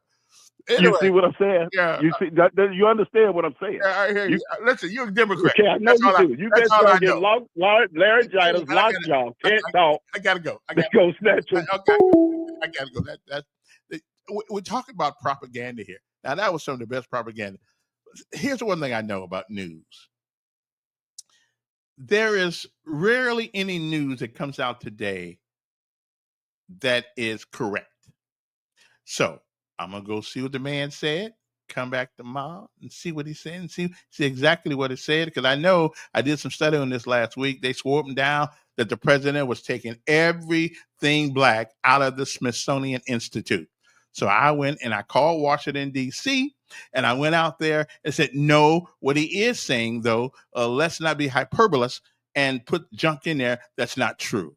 Anyway, you see what I'm saying? Yeah. You see that? You understand what I'm saying? Yeah, I hear you. Listen, you're a Democrat. Okay, I know you do. You better try to get laryngitis, lockjaw, can't talk. I gotta go. Go snatch your. I gotta go. We're talking about propaganda here. Now, that was some of the best propaganda. Here's one thing I know about news. There is rarely any news that comes out today that is correct. So I'm going to go see what the man said, come back tomorrow and see what he said and see exactly what it said. Because I know I did some study on this last week. They swore him down that the president was taking everything black out of the Smithsonian Institute. So I went and I called Washington, D.C., and I went out there and said, no, what he is saying, though, let's not be hyperbolous and put junk in there that's not true.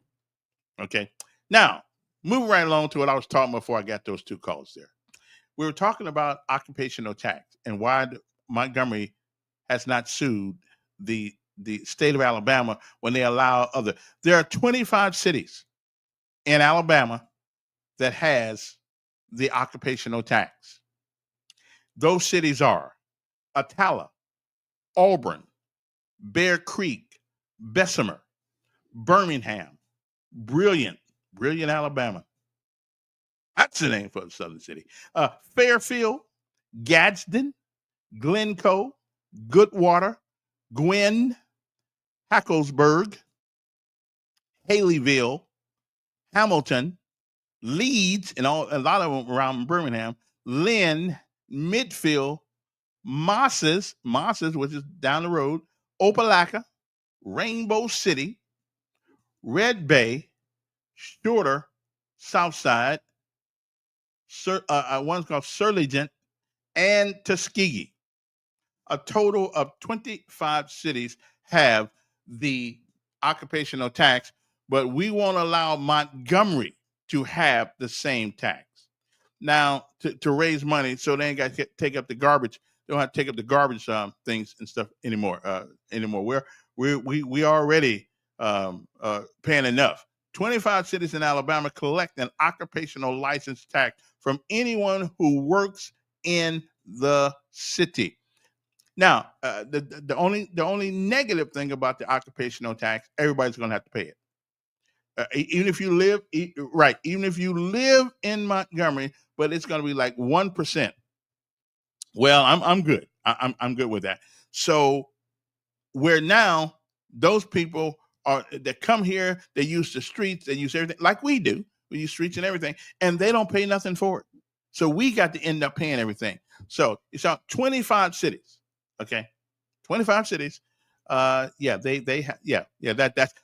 Okay. Now, moving right along to what I was talking about before I got those two calls there. We were talking about occupational tax and why Montgomery has not sued the state of Alabama when they allow other. There are 25 cities in Alabama that has the occupational tax. Those cities are Attala, Auburn, Bear Creek, Bessemer, Birmingham, Brilliant, Alabama. That's the name for the southern city. Fairfield, Gadsden, Glencoe, Goodwater, Gwynn, Hacklesburg, Haleyville, Hamilton, Leeds, and a lot of them around Birmingham, Lynn, Midfield, Mosses, which is down the road, Opelika, Rainbow City, Red Bay, Shorter, Southside, one's called Surligent, and Tuskegee. a total of 25 cities have the occupational tax, but we won't allow Montgomery to have the same tax. Now, to raise money so they ain't got to take up the garbage. They don't have to take up the garbage things and stuff anymore. We already paying enough. 25 cities in Alabama collect an occupational license tax from anyone who works in the city. Now, the only negative thing about the occupational tax, everybody's going to have to pay it. Even if you live even if you live in Montgomery, but it's going to be like 1%. Well, I'm good. I'm good with that. So where now those people that come here, they use the streets, they use everything like we do. We use streets and everything, and they don't pay nothing for it. So we got to end up paying everything. So it's out 25 cities. Okay, 25 cities. That's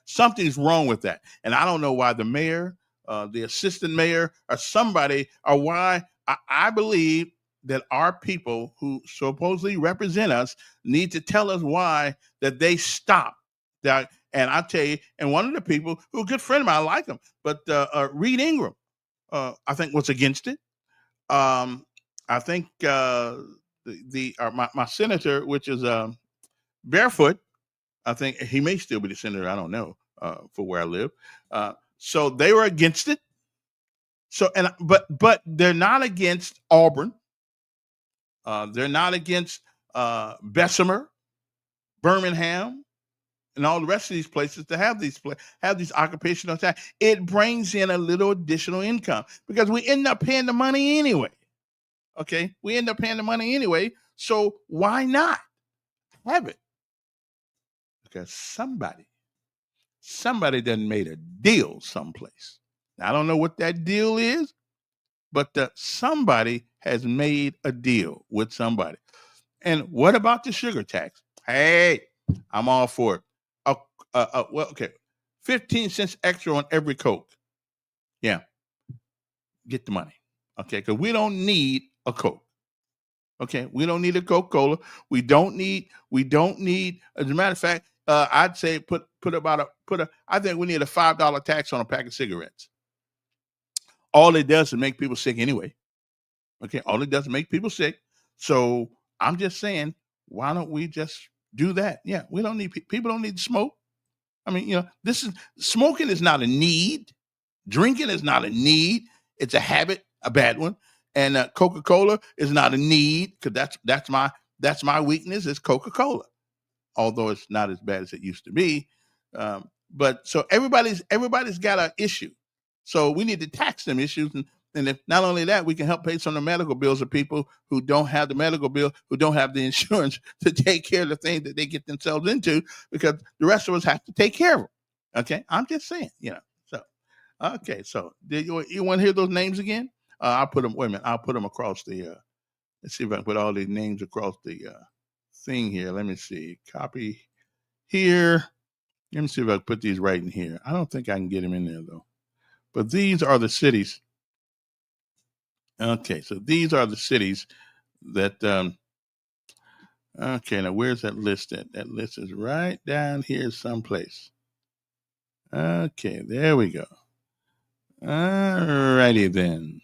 something's wrong with that, and I don't know why the mayor, the assistant mayor, or somebody, or why I believe that our people who supposedly represent us need to tell us why that they stop that. And I tell you, and one of the people who a good friend of mine, I like him, but Reed Ingram, I think was against it. I think my senator, which is Barefoot, I think he may still be the senator. I don't know for where I live. So they were against it. So but they're not against Auburn. They're not against Bessemer, Birmingham, and all the rest of these places to have these occupational tax. It brings in a little additional income because we end up paying the money anyway. Okay, we end up paying the money anyway. So why not have it? Because somebody done made a deal someplace. Now, I don't know what that deal is, but somebody has made a deal with somebody. And what about the sugar tax? Hey, I'm all for it. Well, okay, 15 cents extra on every Coke. Yeah, get the money. Okay, because we don't need a Coke. Okay, we don't need a Coca-Cola. We don't need. As a matter of fact, I'd say I think we need a $5 tax on a pack of cigarettes. All it does is make people sick anyway. Okay, all it does is make people sick. So I'm just saying, why don't we just do that? Yeah, we don't need people don't need to smoke. I mean, smoking is not a need. Drinking is not a need. It's a habit, a bad one. And Coca-Cola is not a need because that's my weakness is Coca-Cola, although it's not as bad as it used to be. But so everybody's got an issue. So we need to tax them issues. And if not only that, we can help pay some of the medical bills of people who don't have the medical bill, who don't have the insurance to take care of the things that they get themselves into, because the rest of us have to take care of them. Okay, I'm just saying, So, okay, so you want to hear those names again? I'll put them. Wait a minute. I'll put them across the. Let's see if I can put all these names across the thing here. Let me see. Copy here. Let me see if I can put these right in here. I don't think I can get them in there though. But these are the cities. Okay, so these are the cities that. Okay, now where's that list at? That list is right down here someplace. Okay, there we go. All righty then.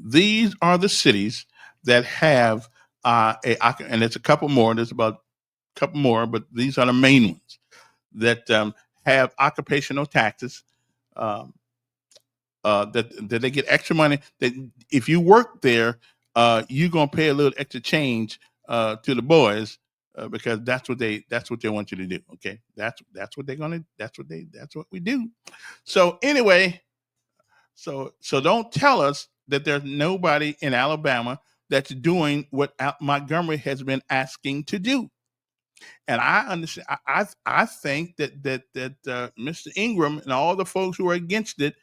These are the cities that have and it's a couple more. There's about a couple more, but these are the main ones that have occupational taxes. That they get extra money. That if you work there, you're gonna pay a little extra change to the boys because that's what they want you to do. Okay, that's what they're gonna. That's what we do. So anyway, so don't tell us that there's nobody in Alabama that's doing what Montgomery has been asking to do. And I understand. I think that Mr. Ingram and all the folks who are against it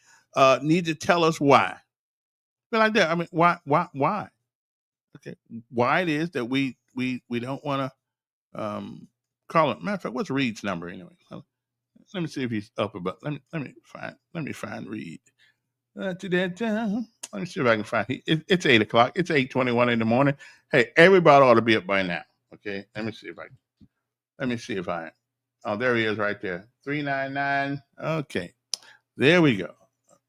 need to tell us why. But like that, I mean, why? Okay, why it is that we don't want to call it. Matter of fact, what's Reed's number anyway? Let me see if he's up about. Let me find Reed. Let me see if I can find it's 8 o'clock. It's 8:21 in the morning. Hey, everybody ought to be up by now. Okay. Let me see if I oh, there he is right there. 399. Okay. There we go.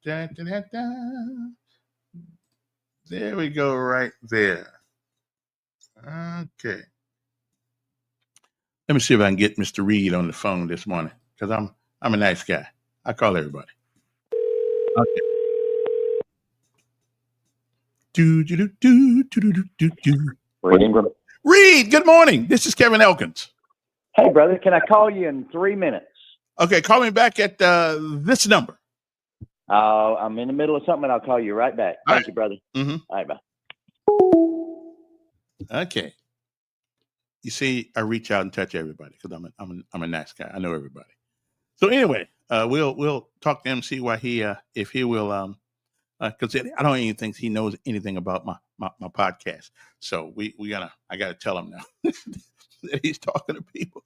Da, da, da, da. There we go right there. Okay. Let me see if I can get Mr. Reed on the phone this morning because I'm a nice guy. I call everybody. Okay. Reed, good morning. This is Kevin Elkins. Hey, brother, can I call you in 3 minutes? Okay, call me back at this number. I'm in the middle of something, and I'll call you right back. Thank you, brother. Mm-hmm. All right, bye. Okay. You see, I reach out and touch everybody because I'm a nice guy. I know everybody. So anyway, we'll talk to him, see why if he will because I don't even think he knows anything about my podcast. So I gotta tell him now that he's talking to people.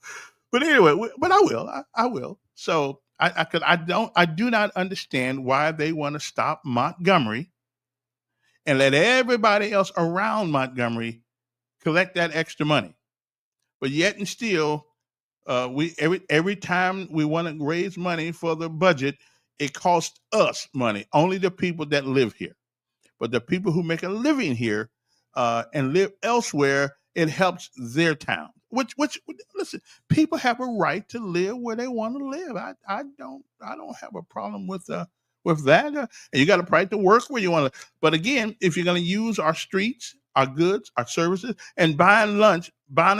But anyway, but I will. So I do not understand why they want to stop Montgomery and let everybody else around Montgomery collect that extra money. But yet and still, every time we want to raise money for the budget, it costs us money. Only the people that live here, but the people who make a living here and live elsewhere, it helps their town. Which listen, people have a right to live where they want to live. I don't have a problem with that. And you got a right to work where you want to. But again, if you're going to use our streets, our goods, our services, and buying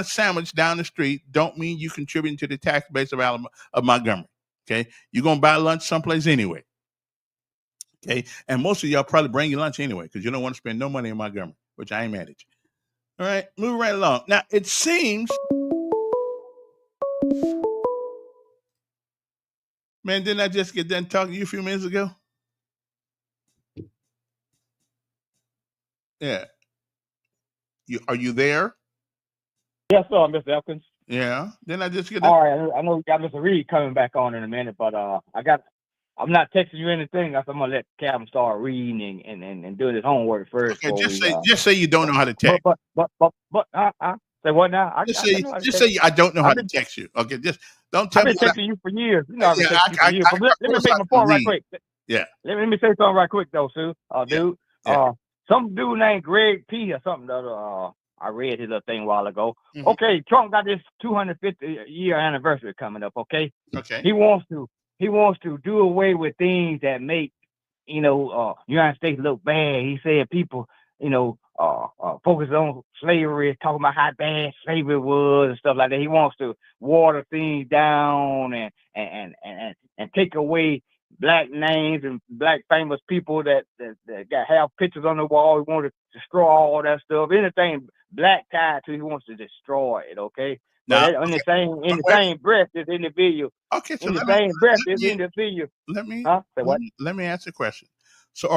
a sandwich down the street, don't mean you contributing to the tax base of Montgomery. Okay, you're gonna buy lunch someplace anyway. Okay, and most of y'all probably bring your lunch anyway because you don't want to spend no money in Montgomery, which I ain't mad at you. All right, moving right along. Now it seems, man, didn't I just get done talking to you a few minutes ago? Yeah. Are you there? Yes, sir, Mr. Elkins. Yeah. Then I just get. All right. I know we got Mr. Reed coming back on in a minute, but I'm not texting you anything. I'm gonna let Calvin start reading and doing his homework first. Okay, just say you don't know how to text. But say what now? Just say I don't know how to text you. Okay, just don't tell me. I've been texting you for years. You know, I've been texting you for years. Let me make my point right quick. Yeah. Let me say something right quick though, Sue. Dude. Yeah. Some dude named Greg P or something. I read his little thing a while ago. Mm-hmm. Okay, Trump got this 250 year anniversary coming up. Okay. He wants to do away with things that make United States look bad. He said people focus on slavery, talking about how bad slavery was and stuff like that. He wants to water things down and take away black names and black famous people that have pictures on the wall. He wants to destroy all that stuff. Anything black tied to, he wants to destroy it. Okay. Now, in the same breath, this individual. Okay. So let me ask a question. So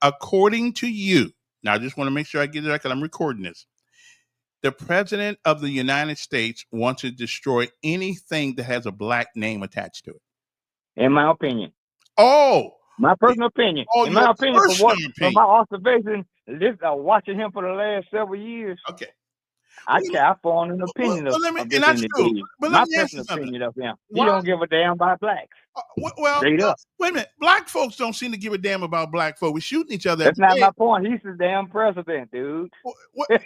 according to you, now I just want to make sure I get it right because I'm recording this. The president of the United States wants to destroy anything that has a black name attached to it. In my opinion. Oh. My personal opinion. In my opinion, from my observation, watching him for the last several years. Okay. I formed an opinion of this individual. My personal opinion of him. He don't give a damn about blacks. Straight up. Wait a minute. Black folks don't seem to give a damn about black folks. We're shooting each other. That's not my point. He's the damn president, dude. I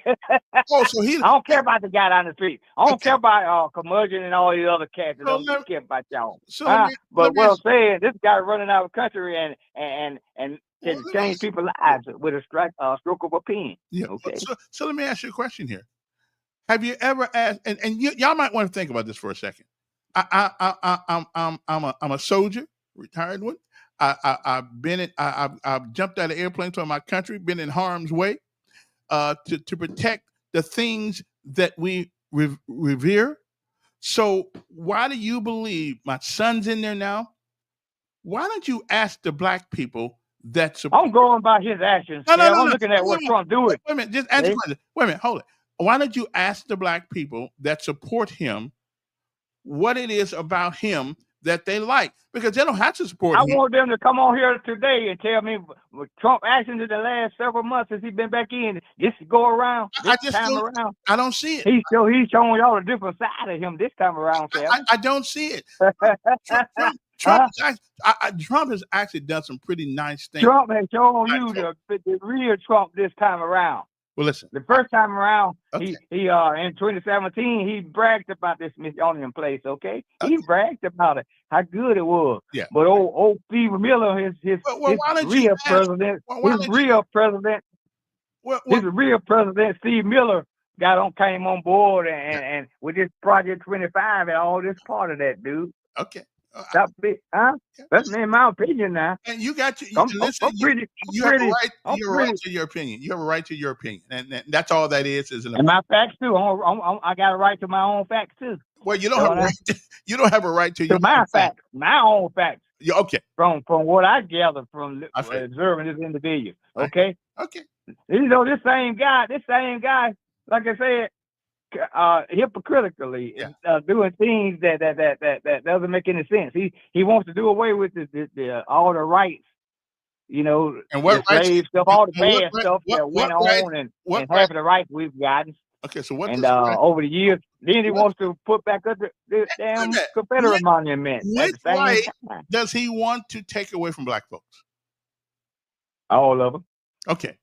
don't care about the guy down the street. I don't care about Curmudgeon and all these other cats. I don't care about y'all. But what I'm saying, this guy running out of the country and can change people's lives with a stroke of a pen. Yeah. Okay. So let me ask you a question here. Have you ever asked? And y'all might want to think about this for a second. I'm a soldier, retired one. I've jumped out of airplanes for my country, been in harm's way, to protect the things that we revere. So why do you believe my son's in there now? Why don't you ask the black people that support? I'm going by his actions. No, I'm looking at what Trump doing. Wait a minute, just answer the question. Wait a minute, hold it. Why don't you ask the black people that support him what it is about him that they like, because they don't have to support I him. want them to come on here today and tell me what Trump actions in the last several months since he's been back in. This go around, this time around. I don't see it. He's showing y'all a different side of him this time around, Kevin. I don't see it. Trump has actually done some pretty nice things. Trump has shown you the real Trump this time around. Well, listen. The first time around, he in 2017, he bragged about this Smithsonian place. Okay, he bragged about it, how good it was. Yeah. But old Steve Miller, his real president, Steve Miller came on board and with this Project 25 and all this part of that, dude. Okay. That's in my opinion now. And you got to listen. You have a right to your opinion. You have a right to your opinion, and that's all that is. And my facts too. I got a right to my own facts too. Well, you don't have a right. You don't have a right to your my facts, my own facts. Yeah, okay. From what I gathered from observing this individual. Okay. Okay. You know, this same guy, like I said, hypocritically doing things that doesn't make any sense. He wants to do away with the all the rights, you know, and what the slave stuff, all the bad stuff that went on, and half of the rights we've gotten. Okay, so what? And over the years, then he wants to put back up the damn Confederate monument. Which right does he want to take away from black folks? All of them. Okay.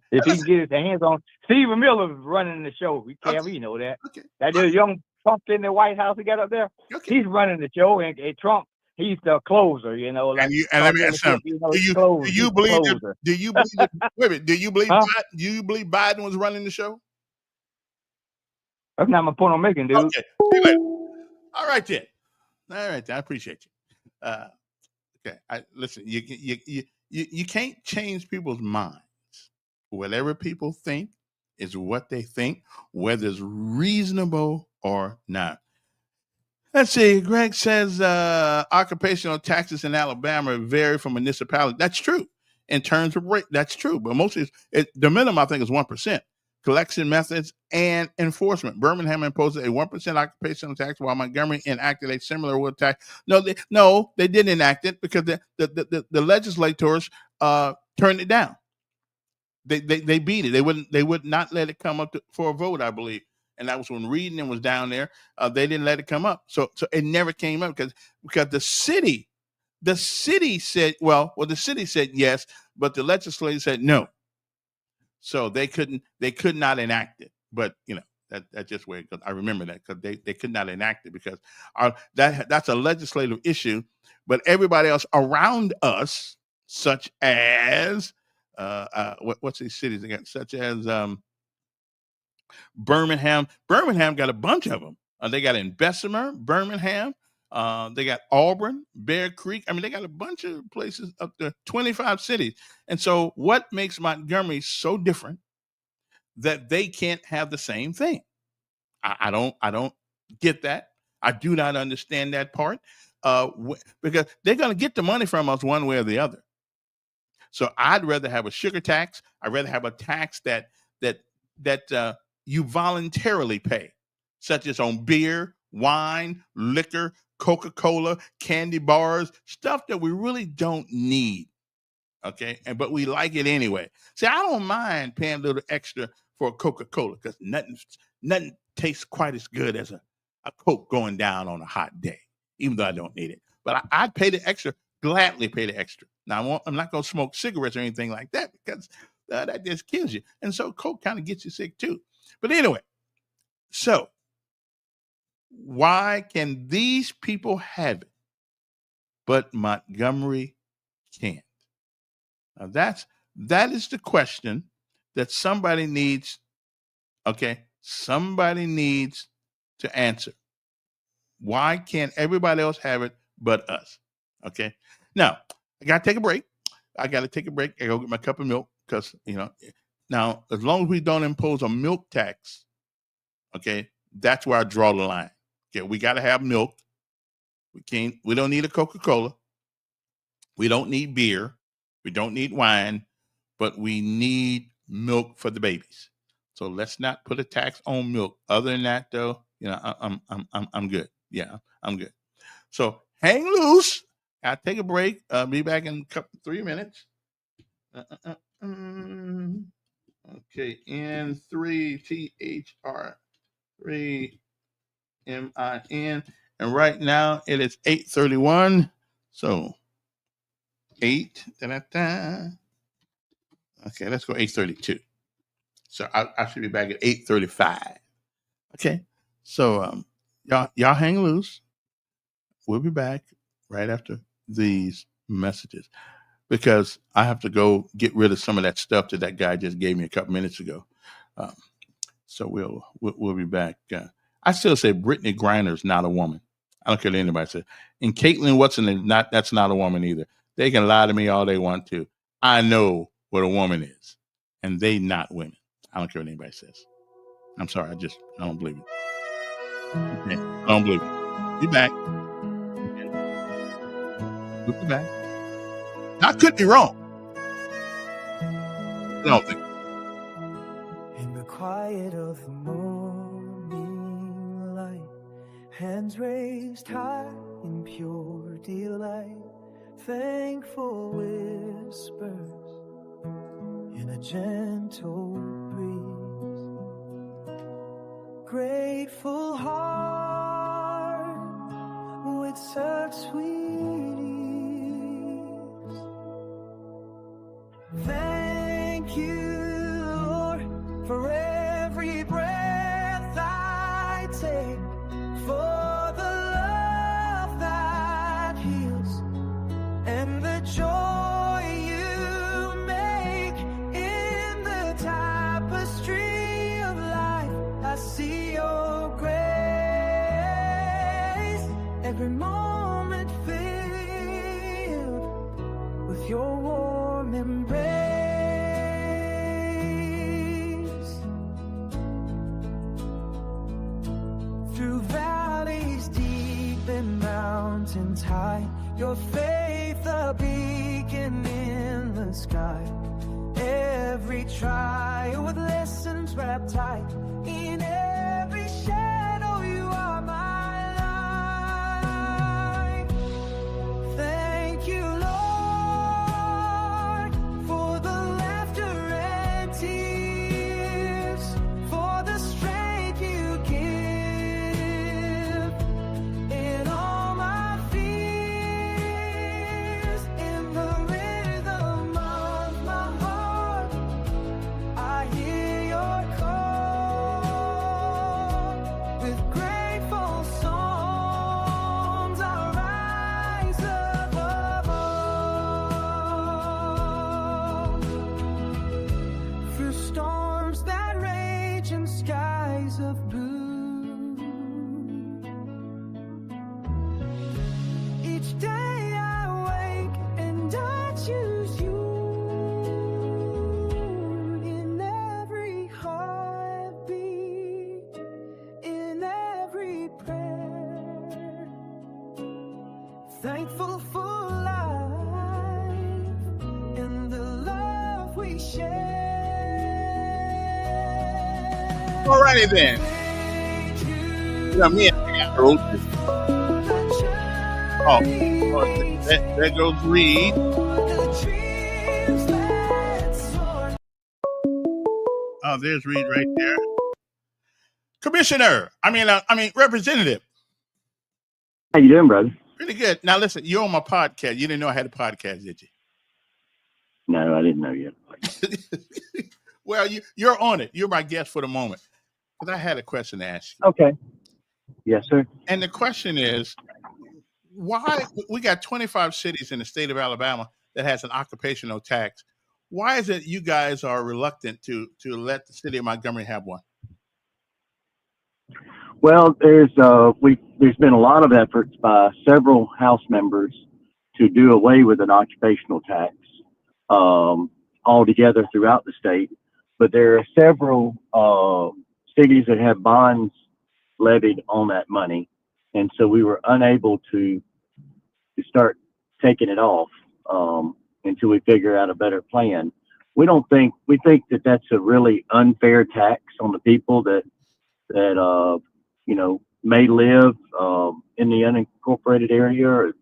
If he can get his hands on Stephen Miller running the show, you know that. Okay. That little young punk in the White House he got up there. Okay. He's running the show, and Trump, he's the closer, you know. Like and let me ask you, do you believe Biden was running the show? That's not my point I'm making, dude. Okay. All right then. I appreciate you. Okay. Listen. You can't change people's minds. Whatever people think is what they think, whether it's reasonable or not. Let's see. Greg says occupational taxes in Alabama vary from municipality. That's true in terms of rate. That's true, but mostly the minimum I think is 1%. Collection methods and enforcement. Birmingham imposed a 1% occupational tax, while Montgomery enacted a similar wood tax. No, they didn't enact it because the legislators turned it down. They beat it. They would not let it come up for a vote, I believe. And that was when Reading was down there. They didn't let it come up. So it never came up because the city said, the city said yes, but the legislature said no. So they could not enact it. But you know, that's just where it goes. I remember that because they could not enact it because that's a legislative issue. But everybody else around us, such as what's these cities again? Such as Birmingham. Birmingham got a bunch of them. They got in Bessemer, Birmingham. They got Auburn, Bear Creek. I mean, they got a bunch of places up there, 25 cities. And so what makes Montgomery so different that they can't have the same thing? I don't get that. I do not understand that part because they're going to get the money from us one way or the other. So I'd rather have a sugar tax. I'd rather have a tax that you voluntarily pay, such as on beer, wine, liquor, Coca-Cola, candy bars, stuff that we really don't need. Okay, but we like it anyway. See, I don't mind paying a little extra for a Coca-Cola because nothing tastes quite as good as a Coke going down on a hot day, even though I don't need it. But I'd pay the extra, gladly pay the extra. Now, I'm not going to smoke cigarettes or anything like that because that just kills you. And so Coke kind of gets you sick too. But anyway, so why can these people have it, but Montgomery can't? Now that is the question that somebody needs. Okay, somebody needs to answer. Why can't everybody else have it but us? Okay. Now I gotta take a break. I gotta go get my cup of milk because now as long as we don't impose a milk tax, okay, that's where I draw the line. Okay, we gotta have milk. We don't need a Coca-Cola. We don't need beer. We don't need wine, but we need milk for the babies. So let's not put a tax on milk. Other than that, though, I'm good. Yeah, I'm good. So hang loose. I'll take a break. Be back in 3 minutes. Okay, N3 THR 3 MIN, and right now it is 8:31. So 8. Okay, let's go 8:32. So I should be back at 8:35. Okay, so y'all hang loose. We'll be back right after these messages, because I have to go get rid of some of that stuff that guy just gave me a couple minutes ago. So we'll be back. I still say Brittany Griner's not a woman. I don't care what anybody says. And Caitlin Watson that's not a woman either. They can lie to me all they want to. I know what a woman is, and they not women. I don't care what anybody says. I'm sorry. I don't believe it. Okay. I don't believe it. Be back. Okay. We'll be back. I could be wrong. I don't think. In the quiet of the morning light, hands raised high in pure delight, thankful whispers in a gentle breeze, grateful heart with such sweet ease. Thank you, Lord, for every breath I take, for the love that heals and the joy you make in the tapestry of life. I see your grace, every moment filled with your warm embrace. Through valleys deep and mountains high, your faith a beacon in the sky. Every trial with lessons wrapped tight, in every shadow you are my light. Thank you, Lord, for the laughter and tears, for the strength you give in all my fears. In the rhythm of my heart, I hear your call. With grateful songs, I rise above all. Through storms that rage and skies of blue, each day I wake and I choose you. In every heartbeat, in every prayer, thankful for life and the love we share. Alrighty then. Me and Harold. There goes Reed. Oh, there's Reed right there. Commissioner. I mean, Representative. How you doing, brother? Pretty good. Now listen, you're on my podcast. You didn't know I had a podcast, did you? No, I didn't know yet. Well, you're on it. You're my guest for the moment. But I had a question to ask you. Okay. Yes, sir. And the question is, why we got 25 cities in the state of Alabama that has an occupational tax? Why is it you guys are reluctant to let the city of Montgomery have one? Well, there's been a lot of efforts by several House members to do away with an occupational tax altogether throughout the state. But there are several cities that have bonds levied on that money, and so we were unable to start taking it off until we figure out a better plan. We think that that's a really unfair tax on the people that may live in the unincorporated area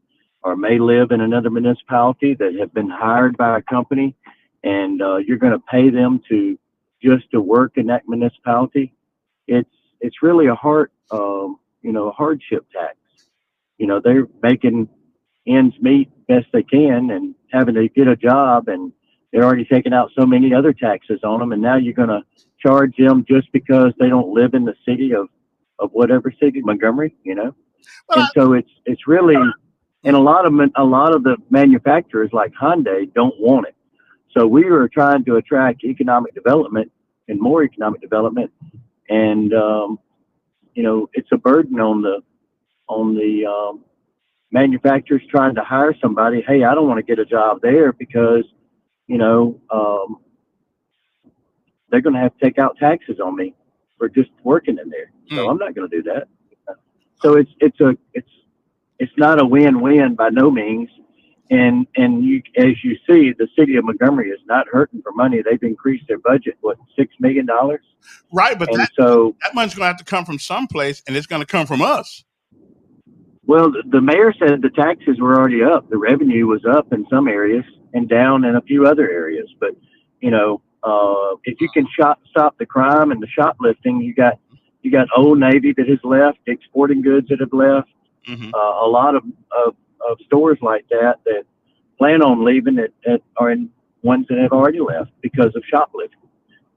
or may live in another municipality that have been hired by a company, and you're going to pay them to work in that municipality. It's really a hardship tax. They're making ends meet best they can and having to get a job, and they're already taking out so many other taxes on them, and now you're going to charge them just because they don't live in the city of whatever city, Montgomery, Well, and so it's really, and a lot of the manufacturers like Hyundai don't want it. So we are trying to attract economic development and more economic development, and it's a burden on the manufacturers trying to hire somebody. Hey, I don't want to get a job there because they're going to have to take out taxes on me for just working in there. So I'm not going to do that. So it's not a win-win by no means. And you, as you see, the city of Montgomery is not hurting for money. They've increased their budget, $6 million? Right, but that money's going to have to come from someplace, and it's going to come from us. Well, the mayor said the taxes were already up. The revenue was up in some areas and down in a few other areas. But, if you can stop the crime and the shoplifting, you got Old Navy that has left, exporting goods that have left, a lot of stores like that plan on leaving that are in ones that have already left because of shoplifting,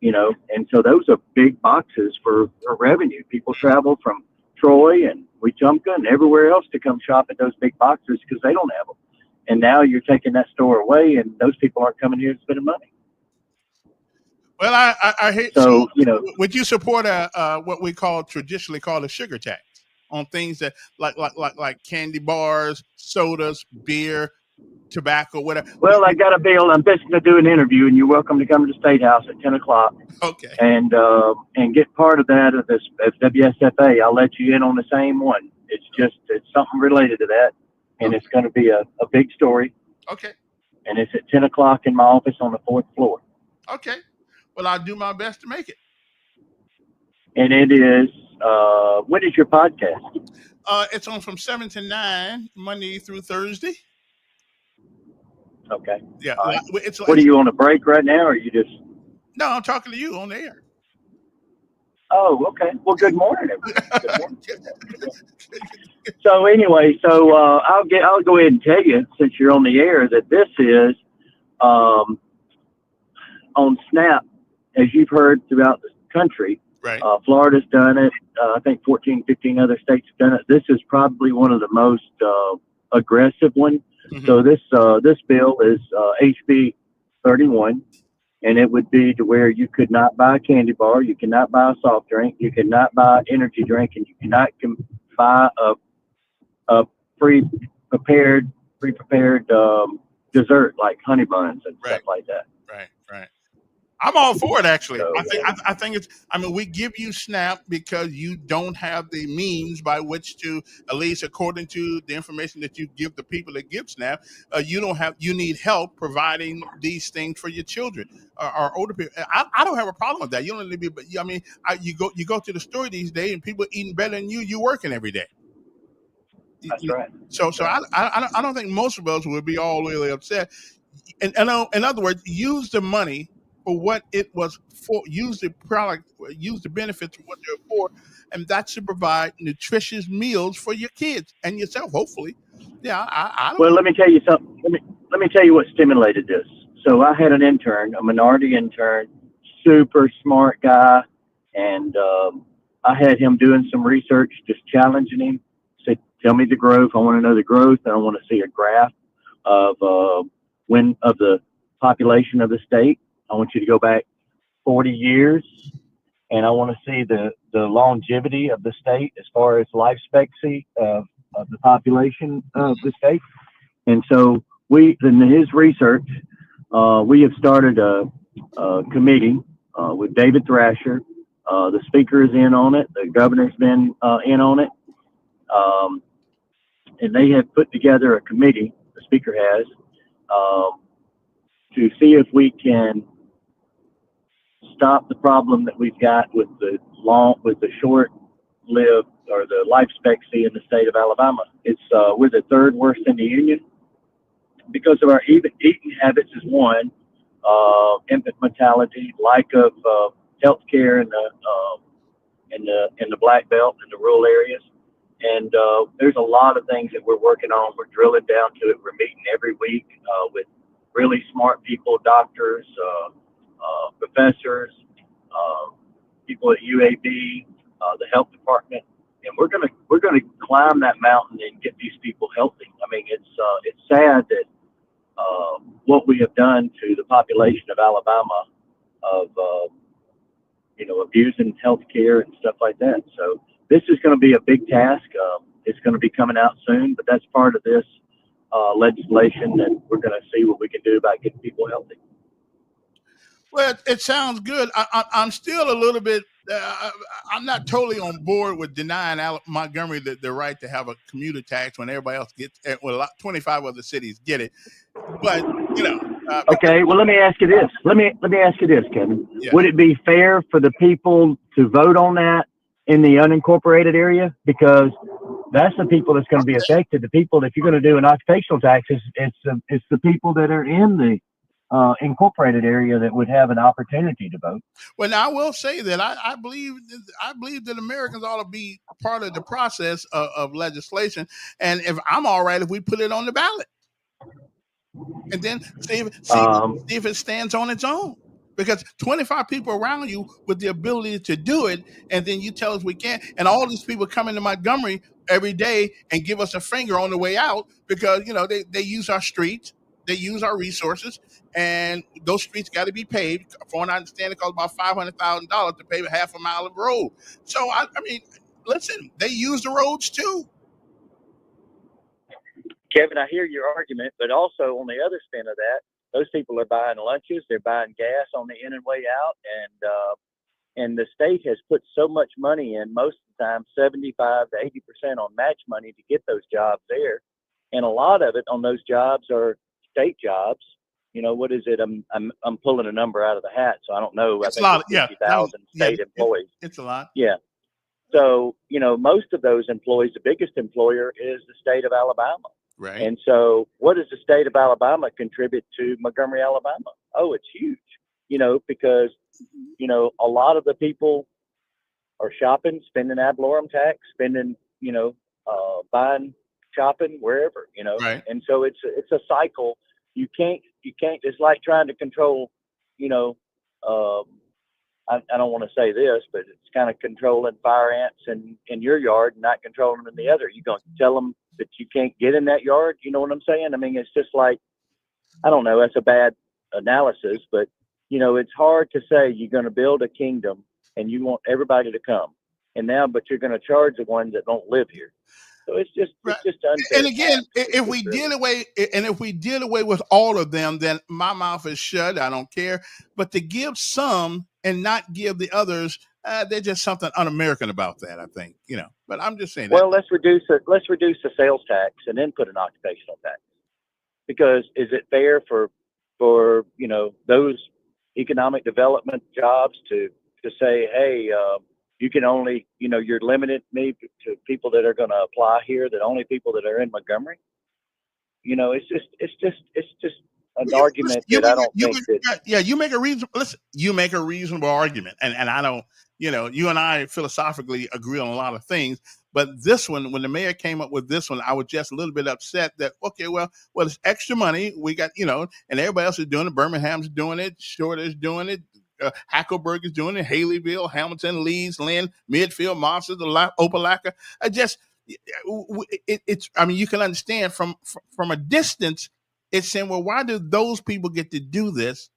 and so those are big boxes for revenue. People travel from Troy and Wetumpka and everywhere else to come shop at those big boxes because they don't have them. And now you're taking that store away, and those people aren't coming here and spending money. Well, I hate. So would you support what we traditionally call a sugar tax on things that like candy bars, sodas, beer, tobacco, whatever? Well, I got a bill. I'm fixing to do an interview, and you're welcome to come to the State House at 10 o'clock. Okay. And get part of that of this WSFA. I'll let you in on the same one. It's something related to that, and it's going to be a big story. Okay. And it's at 10 o'clock in my office on the 4th floor. Okay. Well, I'll do my best to make it. And it is, when is your podcast? It's on from 7 to 9, Monday through Thursday. Okay. Yeah. Right. What are you on a break right now, or are you just? No, I'm talking to you on the air. Oh, okay. Well, good morning, everybody. Good morning. So anyway, I'll go ahead and tell you, since you're on the air, that this is on SNAP, as you've heard throughout the country. Right. Florida's done it. I think 14, 15 other states have done it. This is probably one of the most aggressive ones. Mm-hmm. So this bill is HB 31, and it would be to where you could not buy a candy bar, you cannot buy a soft drink, you cannot buy an energy drink, and you cannot buy a pre-prepared dessert like honey buns and stuff like that. Right. I'm all for it, actually. I think it's. I mean, we give you SNAP because you don't have the means by which to, at least according to the information that you give the people that give SNAP, you need help providing these things for your children or older people. I don't have a problem with that. You don't need to be, but I mean, you go to the store these days and people are eating better than you. You're working every day. That's right. So I don't think most of us would be all really upset. And in other words, use the money for what it was for. Use the product, use the benefits for what they're for, and that should provide nutritious meals for your kids and yourself, hopefully. Yeah, I don't. Well, let me tell you something. Let me tell you what stimulated this. So I had an intern, a minority intern, super smart guy, and I had him doing some research, just challenging him. Said, "Tell me the growth. I want to know the growth, and I want to see a graph of the population of the state. I want you to go back 40 years, and I want to see the longevity of the state as far as life expectancy of the population of the state." And so in his research, we have started a committee with David Thrasher. The speaker is in on it. The governor's been in on it. And they have put together a committee, the speaker has, to see if we can stop the problem that we've got with the short live, or the life expectancy in the state of Alabama. It's we're the third worst in the union because of our eating habits is one, infant mortality, lack of health care in the Black Belt and the rural areas. And there's a lot of things that we're working on. We're drilling down to it. We're meeting every week with really smart people, doctors, professors, people at UAB, the health department, and we're gonna climb that mountain and get these people healthy. I mean, it's sad that what we have done to the population of Alabama of abusing health care and stuff like that. So this is going to be a big task. It's going to be coming out soon, but that's part of this legislation that we're going to see what we can do about getting people healthy. Well, it sounds good. I'm still a little bit. I'm not totally on board with denying Montgomery the right to have a commuter tax when everybody else gets. Well, 25 other cities get it, but okay. Well, let me ask you this. Let me ask you this, Kevin. Yeah. Would it be fair for the people to vote on that in the unincorporated area? Because that's the people that's going to be affected. The people, if you're going to do an occupational tax, it's the people that are in the incorporated area that would have an opportunity to vote. Well, now I will say that I believe that Americans ought to be part of the process of legislation, and if I'm all right if we put it on the ballot, and then see if it stands on its own. Because 25 people around you with the ability to do it, and then you tell us we can't, and all these people come into Montgomery every day and give us a finger on the way out because they use our streets, they use our resources, and those streets got to be paved. From what I understand, it costs about $500,000 to pave half a mile of road. So I mean, listen, they use the roads too. Kevin, I hear your argument, but also on the other spin of that, those people are buying lunches, they're buying gas on the in and way out, and the state has put so much money in, most of the time 75 to 80% on match money to get those jobs there, and a lot of it on those jobs are state jobs. What is it? I'm pulling a number out of the hat, so I don't know. It's I think a lot. 50,000 state employees. It's a lot. Yeah. So most of those employees, the biggest employer is the state of Alabama. Right. And so what does the state of Alabama contribute to Montgomery, Alabama? Oh, it's huge, because, a lot of the people are shopping, spending ad valorem tax, spending, buying, shopping, wherever, Right. And so it's a cycle. You can't, it's like trying to control, I don't want to say this, but it's kind of controlling fire ants in your yard and not controlling them in the other. You're going to tell them that you can't get in that yard. You know what I'm saying? I mean, it's just like, I don't know, that's a bad analysis, but, it's hard to say you're going to build a kingdom and you want everybody to come. But you're going to charge the ones that don't live here. So it's just unfair. And again, if we did away with all of them, then my mouth is shut. I don't care. But to give some and not give the others, there's just something un-American about that, I think. But I'm just saying. Well, let's reduce the sales tax and then put an occupational tax. Because is it fair for those economic development jobs to say, hey, you can only, you're limited me to people that are going to apply here, that only people that are in Montgomery. It's just an argument that I don't think that. Yeah, you make a reasonable argument, and I don't. You and I philosophically agree on a lot of things, but this one, when the mayor came up with this one, I was just a little bit upset that well, it's extra money. We got and everybody else is doing it. Birmingham's doing it. Short is doing it. Hackleburg is doing it. Haleyville, Hamilton, Leeds, Lynn, Midfield, Monsters, Opelika. It's. I mean, you can understand from a distance. It's saying, well, why do those people get to do this,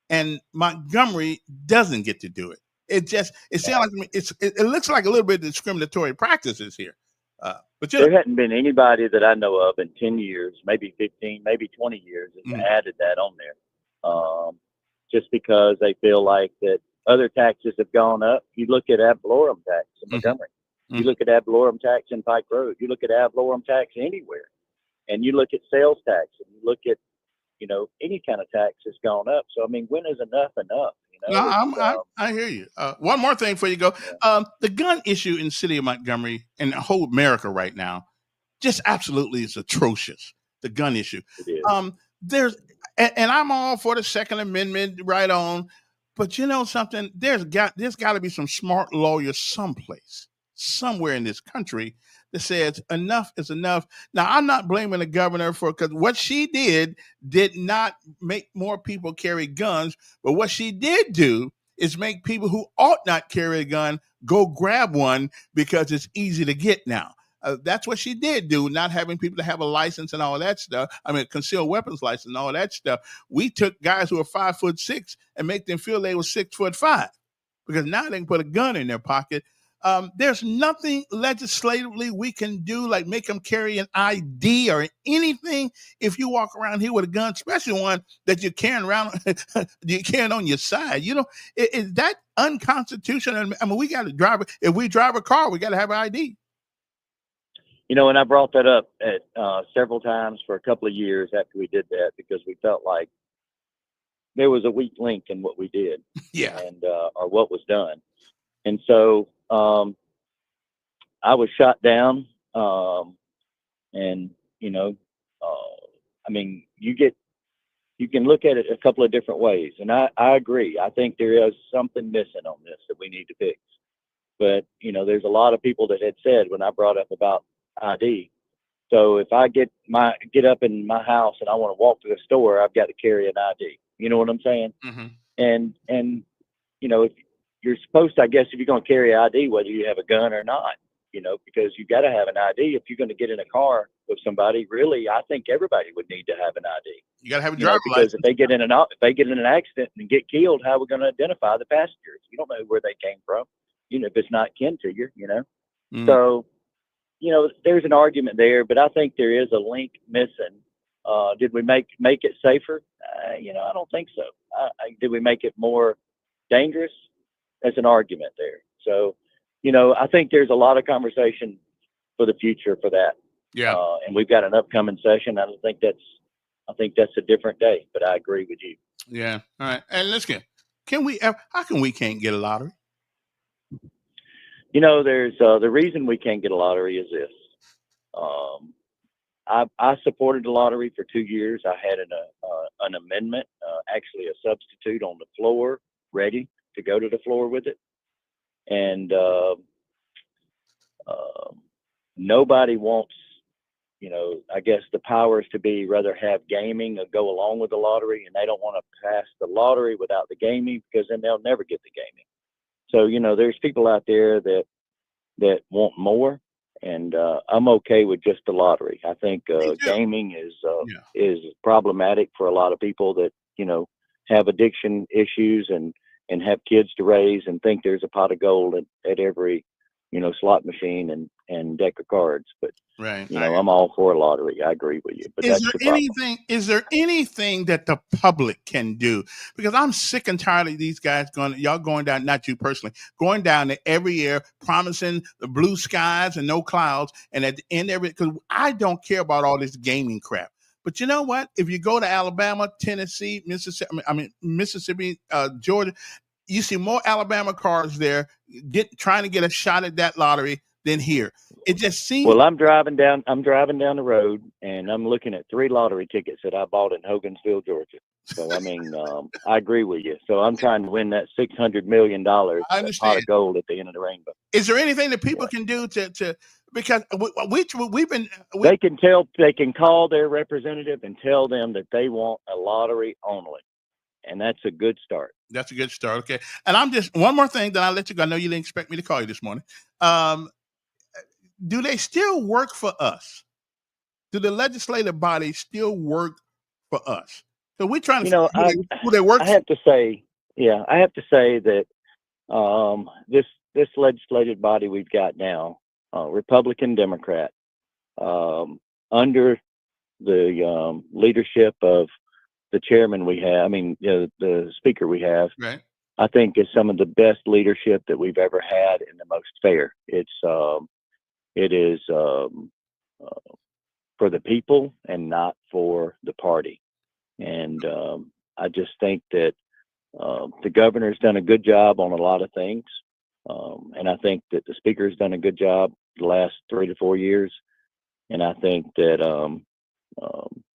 and Montgomery doesn't get to do it? It sounds like it looks like a little bit of discriminatory practices here. But there hadn't been anybody that I know of in 10 years, maybe 15, maybe 20 years, that's added that on there. Just because they feel like that other taxes have gone up. You look at ad valorem tax in Montgomery. You look at ad valorem tax in Pike Road. You look at ad valorem tax anywhere. And you look at sales tax, and you look at, any kind of tax has gone up. So, I mean, when is enough enough? No, I hear you. One more thing before you go. The gun issue in the city of Montgomery and the whole America right now just absolutely is atrocious. The gun issue. There's and I'm all for the Second Amendment, right on. But you know something? There's got to be some smart lawyers someplace, somewhere in this country that says enough is enough. Now, I'm not blaming the governor because what she did not make more people carry guns, but what she did do is make people who ought not carry a gun go grab one because it's easy to get now. That's what she did do, not having people to have a license and all that stuff. I mean, concealed weapons license and all that stuff. We took guys who are 5'6" and make them feel they were 6'5" because now they can put a gun in their pocket. There's nothing legislatively we can do, like make them carry an ID or anything. If you walk around here with a gun, especially one that you're carrying around, you're carrying on your side, is that unconstitutional? I mean, we got to drive. If we drive a car, we got to have an ID. And I brought that up at several times for a couple of years after we did that because we felt like there was a weak link in what we did, and or what was done, and so I was shot down, and I mean, you can look at it a couple of different ways, and I agree. I think there is something missing on this that we need to fix, but there's a lot of people that had said when I brought up about ID. So if I get up in my house and I want to walk to the store, I've got to carry an ID. You know what I'm saying? Mm-hmm. And if you're supposed to, I guess, if you're going to carry an ID, whether you have a gun or not, because you got to have an ID if you're going to get in a car with somebody. Really, I think everybody would need to have an ID. You got to have a driver's license. Because if they get in an accident and get killed, how are we going to identify the passengers? You don't know where they came from. If it's not kin to you. Mm-hmm. So. There's an argument there, but I think there is a link missing. Did we make it safer? I don't think so. Did we make it more dangerous? That's an argument there. So, I think there's a lot of conversation for the future for that. Yeah. And we've got an upcoming session. I think that's a different day, but I agree with you. Yeah. All right. And let's how come we can't get a lottery? There's the reason we can't get a lottery is this. I supported the lottery for 2 years. I had an amendment, actually a substitute on the floor, ready to go to the floor with it. And nobody wants, I guess the powers to be rather have gaming or go along with the lottery, and they don't want to pass the lottery without the gaming because then they'll never get the gaming. So, there's people out there that want more, and I'm okay with just the lottery. I think gaming is problematic for a lot of people that, have addiction issues and have kids to raise and think there's a pot of gold at every, slot machine and deck of cards. But, right. I'm all for a lottery. I agree with you. But is there anything that the public can do? Because I'm sick and tired of these guys going down, not you personally, going down there every year promising the blue skies and no clouds. And at the end of it, because I don't care about all this gaming crap. But you know what? If you go to Alabama, Tennessee, Mississippi, Georgia, you see more Alabama cars there trying to get a shot at that lottery than here. It just seems. Well, I'm driving down the road and I'm looking at 3 lottery tickets that I bought in Hogansville, Georgia. So, I mean, I agree with you. So I'm trying to win that $600 million pot of gold at the end of the rainbow. Is there anything that people can do to because they can call their representative and tell them that they want a lottery only. And that's a good start. That's a good start. Okay. And I'm just one more thing, then I'll let you go. I know you didn't expect me to call you this morning. Do they still work for us? Do the legislative body still work for us? So we're trying to who they work for. I have to say that this legislative body we've got now, Republican, Democrat, under the leadership of the chairman we have, the speaker we have, right. I think is some of the best leadership that we've ever had and the most fair. It is for the people and not for the party. And I just think that The governor's done a good job on a lot of things. And I think that the speaker's done a good job the last 3 to 4 years. And I think that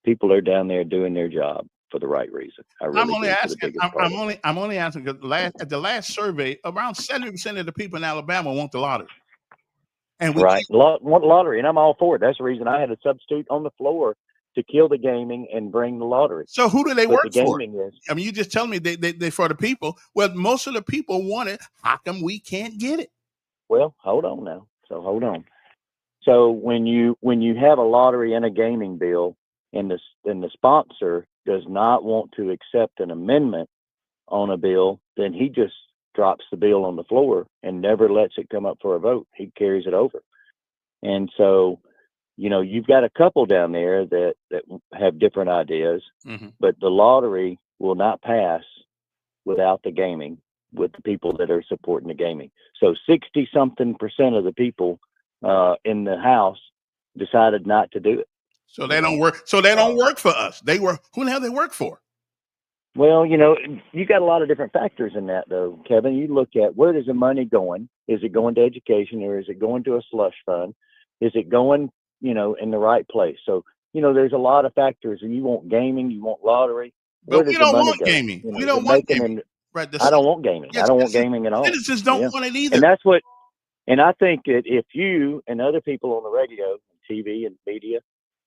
people are down there doing their job for the right reason. I really I'm only do, for the asking. biggest part of it. I'm only asking because at the last survey, around 70% of the people in Alabama want the lottery, and we Right. Want lottery, and I'm all for it. That's the reason I had a substitute on the floor to kill the gaming and bring the lottery. So who do they But work the for? gaming is, I mean, you just tell me they for the people. Well, most of the people want it. How come we can't get it? well, hold on now. So hold on. So when you have a lottery and a gaming bill, and the sponsor does not want to accept an amendment on a bill, then he just drops the bill on the floor and never lets it come up for a vote. He carries it over. And so, you've got a couple down there that have different ideas, but the lottery will not pass without the gaming, with the people that are supporting the gaming. So 60-something% of the people in the House decided not to do it. So they don't work. So they don't work for us. They work. Who the hell they work for? Well, you got a lot of different factors in that, though, Kevin. You look at, where is the money going? Is it going to education, or is it going to a slush fund? Is it going, in the right place? So, there's a lot of factors. And you want gaming, you want lottery. But we don't want gaming. We don't want gaming. Right. I don't want gaming. Yes, I don't want gaming at all. Citizens don't want it either. And that's what. And I think that if you and other people on the radio, TV, and media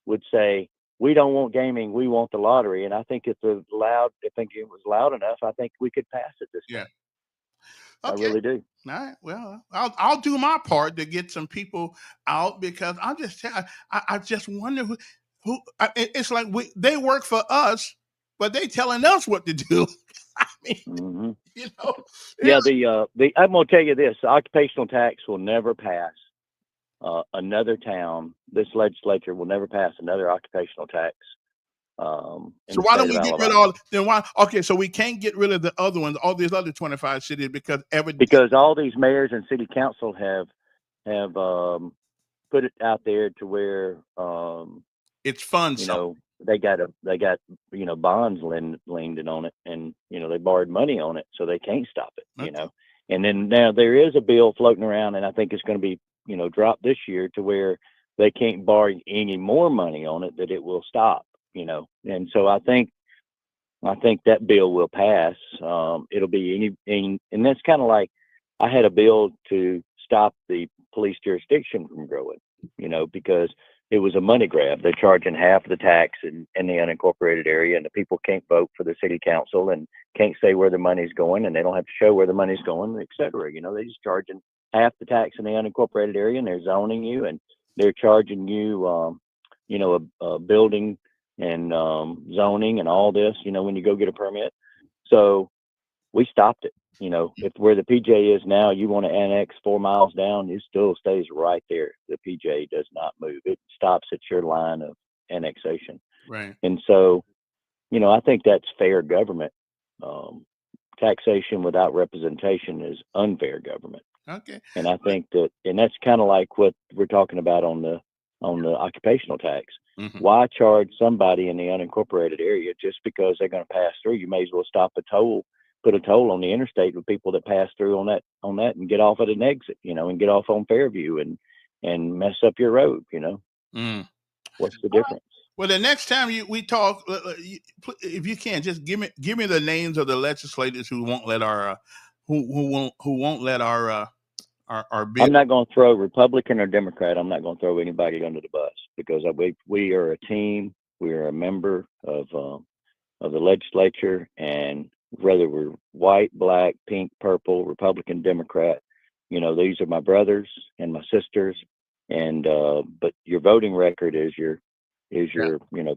would say, we don't want gaming, we want the lottery. And I think if it was loud enough, I think we could pass it this time. Okay. I really do. All right. Well, I'll do my part to get some people out, because I just wonder who it's like they work for us, but they telling us what to do. I mean, Yeah, I'm going to tell you this: the occupational tax will never pass another town. This legislature will never pass another occupational tax. So why don't we get rid of all? Then why? Okay, so we can't get rid of the other ones, all these other 25 cities, because all these mayors and city council have put it out there to where it's fun. They got bonds leaned on it, and they borrowed money on it, so they can't stop it. And then now there is a bill floating around, and I think it's going to be dropped this year to where they can't borrow any more money on it, that it will stop. And so I think that bill will pass. It'll be and that's kind of like, I had a bill to stop the police jurisdiction from growing, because it was a money grab. They're charging half the tax in the unincorporated area, and the people can't vote for the city council and can't say where the money's going, and they don't have to show where the money's going, et cetera. They're just charging half the tax in the unincorporated area, and they're zoning you, and they're charging you, a building and zoning and all this, when you go get a permit. So we stopped it. If where the PJ is now, you want to annex 4 miles down, it still stays right there. The PJ does not move. It stops at your line of annexation. Right. And so, I think that's fair government. Taxation without representation is unfair government. Okay. And I think and that's kind of like what we're talking about on the occupational tax. Mm-hmm. Why charge somebody in the unincorporated area just because they're going to pass through? You may as well put a toll on the interstate with people that pass through on that and get off at an exit, and get off on Fairview and mess up your road, What's the difference? Well, the next time we talk, if you can, just give me the names of the legislators who won't let our who won't let our bill. I'm not going to throw Republican or Democrat. I'm not going to throw anybody under the bus, because we are a team. We are a member of the legislature, and whether we're white, black, pink, purple, Republican, Democrat, these are my brothers and my sisters. And but your voting record is your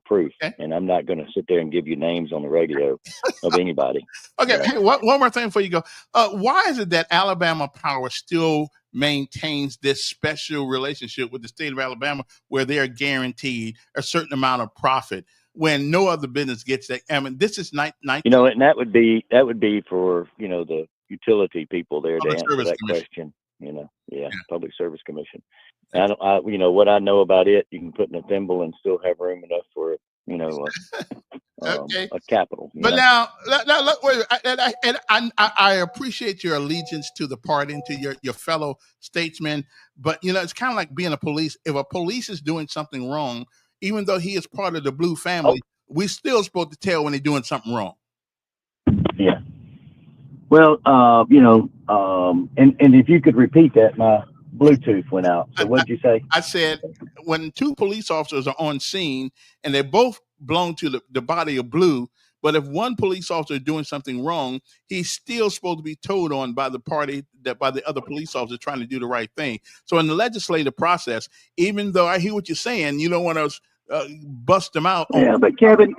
proof. Okay. And I'm not going to sit there and give you names on the radio of anybody. Okay. Hey, one more thing before you go. Why is it that Alabama Power still maintains this special relationship with the state of Alabama, where they are guaranteed a certain amount of profit when no other business gets that? I mean, this is and that would be for the utility people there to answer that question. Public Service Commission. I what I know about it, you can put in a thimble and still have room enough for Okay. a capital. But now, look, wait, I appreciate your allegiance to the party and to your fellow statesmen. But, it's kind of like being a police. If a police is doing something wrong, even though he is part of the blue family, we still supposed to tell when they're doing something wrong. Yeah. Well, and if you could repeat that, my Bluetooth went out. So what did you say? I said when two police officers are on scene and they both belong to the body of blue, but if one police officer is doing something wrong, he's still supposed to be told on by the party by the other police officer trying to do the right thing. So in the legislative process, even though I hear what you're saying, you don't want to bust them out. Yeah, but Kevin,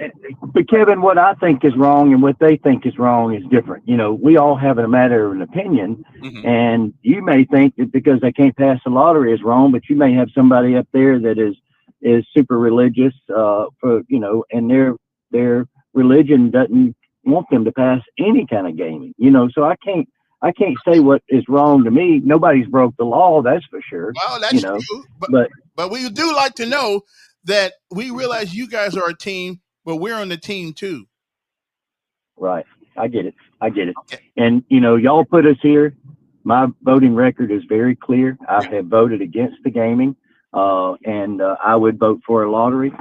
what I think is wrong and what they think is wrong is different. We all have a matter of an opinion, and you may think that because they can't pass the lottery is wrong, but you may have somebody up there that is super religious, and their religion doesn't want them to pass any kind of gaming. So I can't say what is wrong to me. Nobody's broke the law, that's for sure. Well, that's true. But we do like to know that we realize you guys are a team, but we're on the team too. Right. I get it. Okay. And, y'all put us here. My voting record is very clear. I have voted against the gaming, and I would vote for a lottery.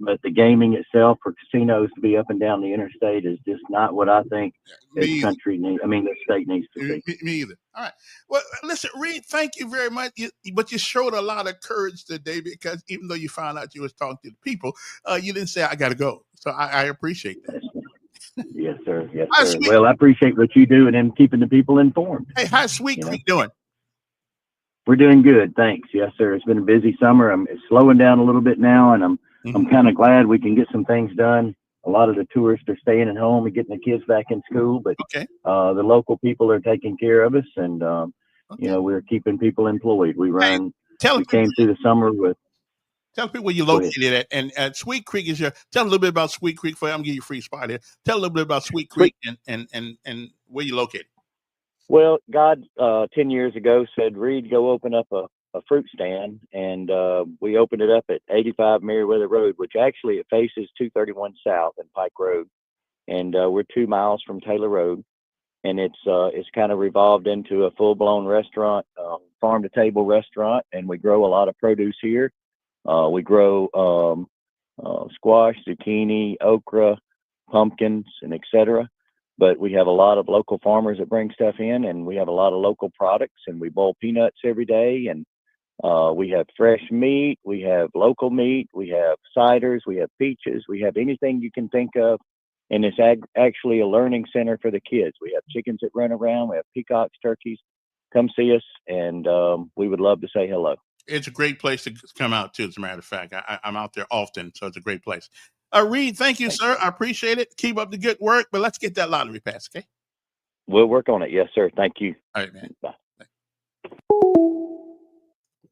But the gaming itself for casinos to be up and down the interstate is just not what I think the country needs. The state needs to see. Me either. All right. Well, listen, Reed, thank you very much. But you showed a lot of courage today because even though you found out you was talking to the people, you didn't say, I got to go. So I appreciate that. Yes, sir. Yes, sir. Well, I appreciate what you do and keeping the people informed. Hey, how's Sweet Creek doing? We're doing good. Thanks. Yes, sir. It's been a busy summer. I'm slowing down a little bit now, and I'm kind of glad we can get some things done. A lot of the tourists are staying at home and getting the kids back in school, but the local people are taking care of us, and we're keeping people employed. We came through the summer with. Tell people where you're located at, and Sweet Creek is your. Tell a little bit about Sweet Creek. I'm gonna give you a free spot here. Tell a little bit about Sweet Creek and where you're located. Well, God, 10 years ago said, Reed, go open up a fruit stand, and we opened it up at 85 Meriwether Road, which actually it faces 231 South and Pike Road, and we're 2 miles from Taylor Road, and it's kind of revolved into a full-blown restaurant, farm-to-table restaurant, and we grow a lot of produce here. We grow squash, zucchini, okra, pumpkins, and etc. But we have a lot of local farmers that bring stuff in, and we have a lot of local products, and we boil peanuts every day, and we have fresh meat, we have local meat, we have ciders, we have peaches, we have anything you can think of, and it's actually a learning center for the kids. We have chickens that run around, we have peacocks, turkeys. Come see us, and we would love to say hello. It's a great place to come out to, as a matter of fact. I'm out there often, so it's a great place. Reed, thank you, sir. I appreciate it. Keep up the good work, but let's get that lottery pass, okay? We'll work on it. Yes, sir. Thank you. All right, man. Bye.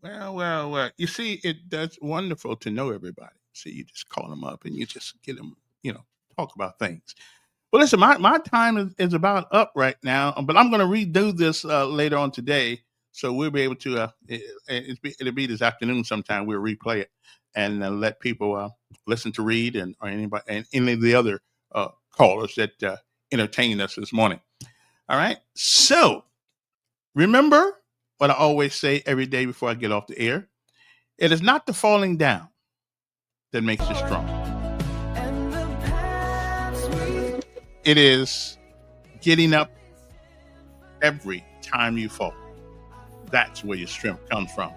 Well. You see, that's wonderful to know everybody. See, you just call them up and you just get them, talk about things. Well, listen, my time is about up right now, but I'm going to redo this later on today. So we'll be able to, it'll be this afternoon sometime. We'll replay it and let people listen to Reed or anybody and any of the other callers that entertained us this morning. All right. So remember what I always say every day before I get off the air. It is not the falling down that makes you strong. It is getting up every time you fall. That's where your strength comes from.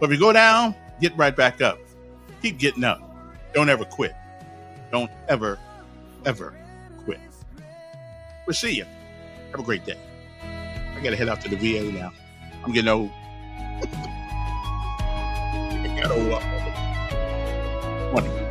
So if you go down, get right back up. Keep getting up. Don't ever quit. Don't ever, ever quit. We'll see you. Have a great day. I got to head out to the VA now. I'm getting old. I got old. Morning.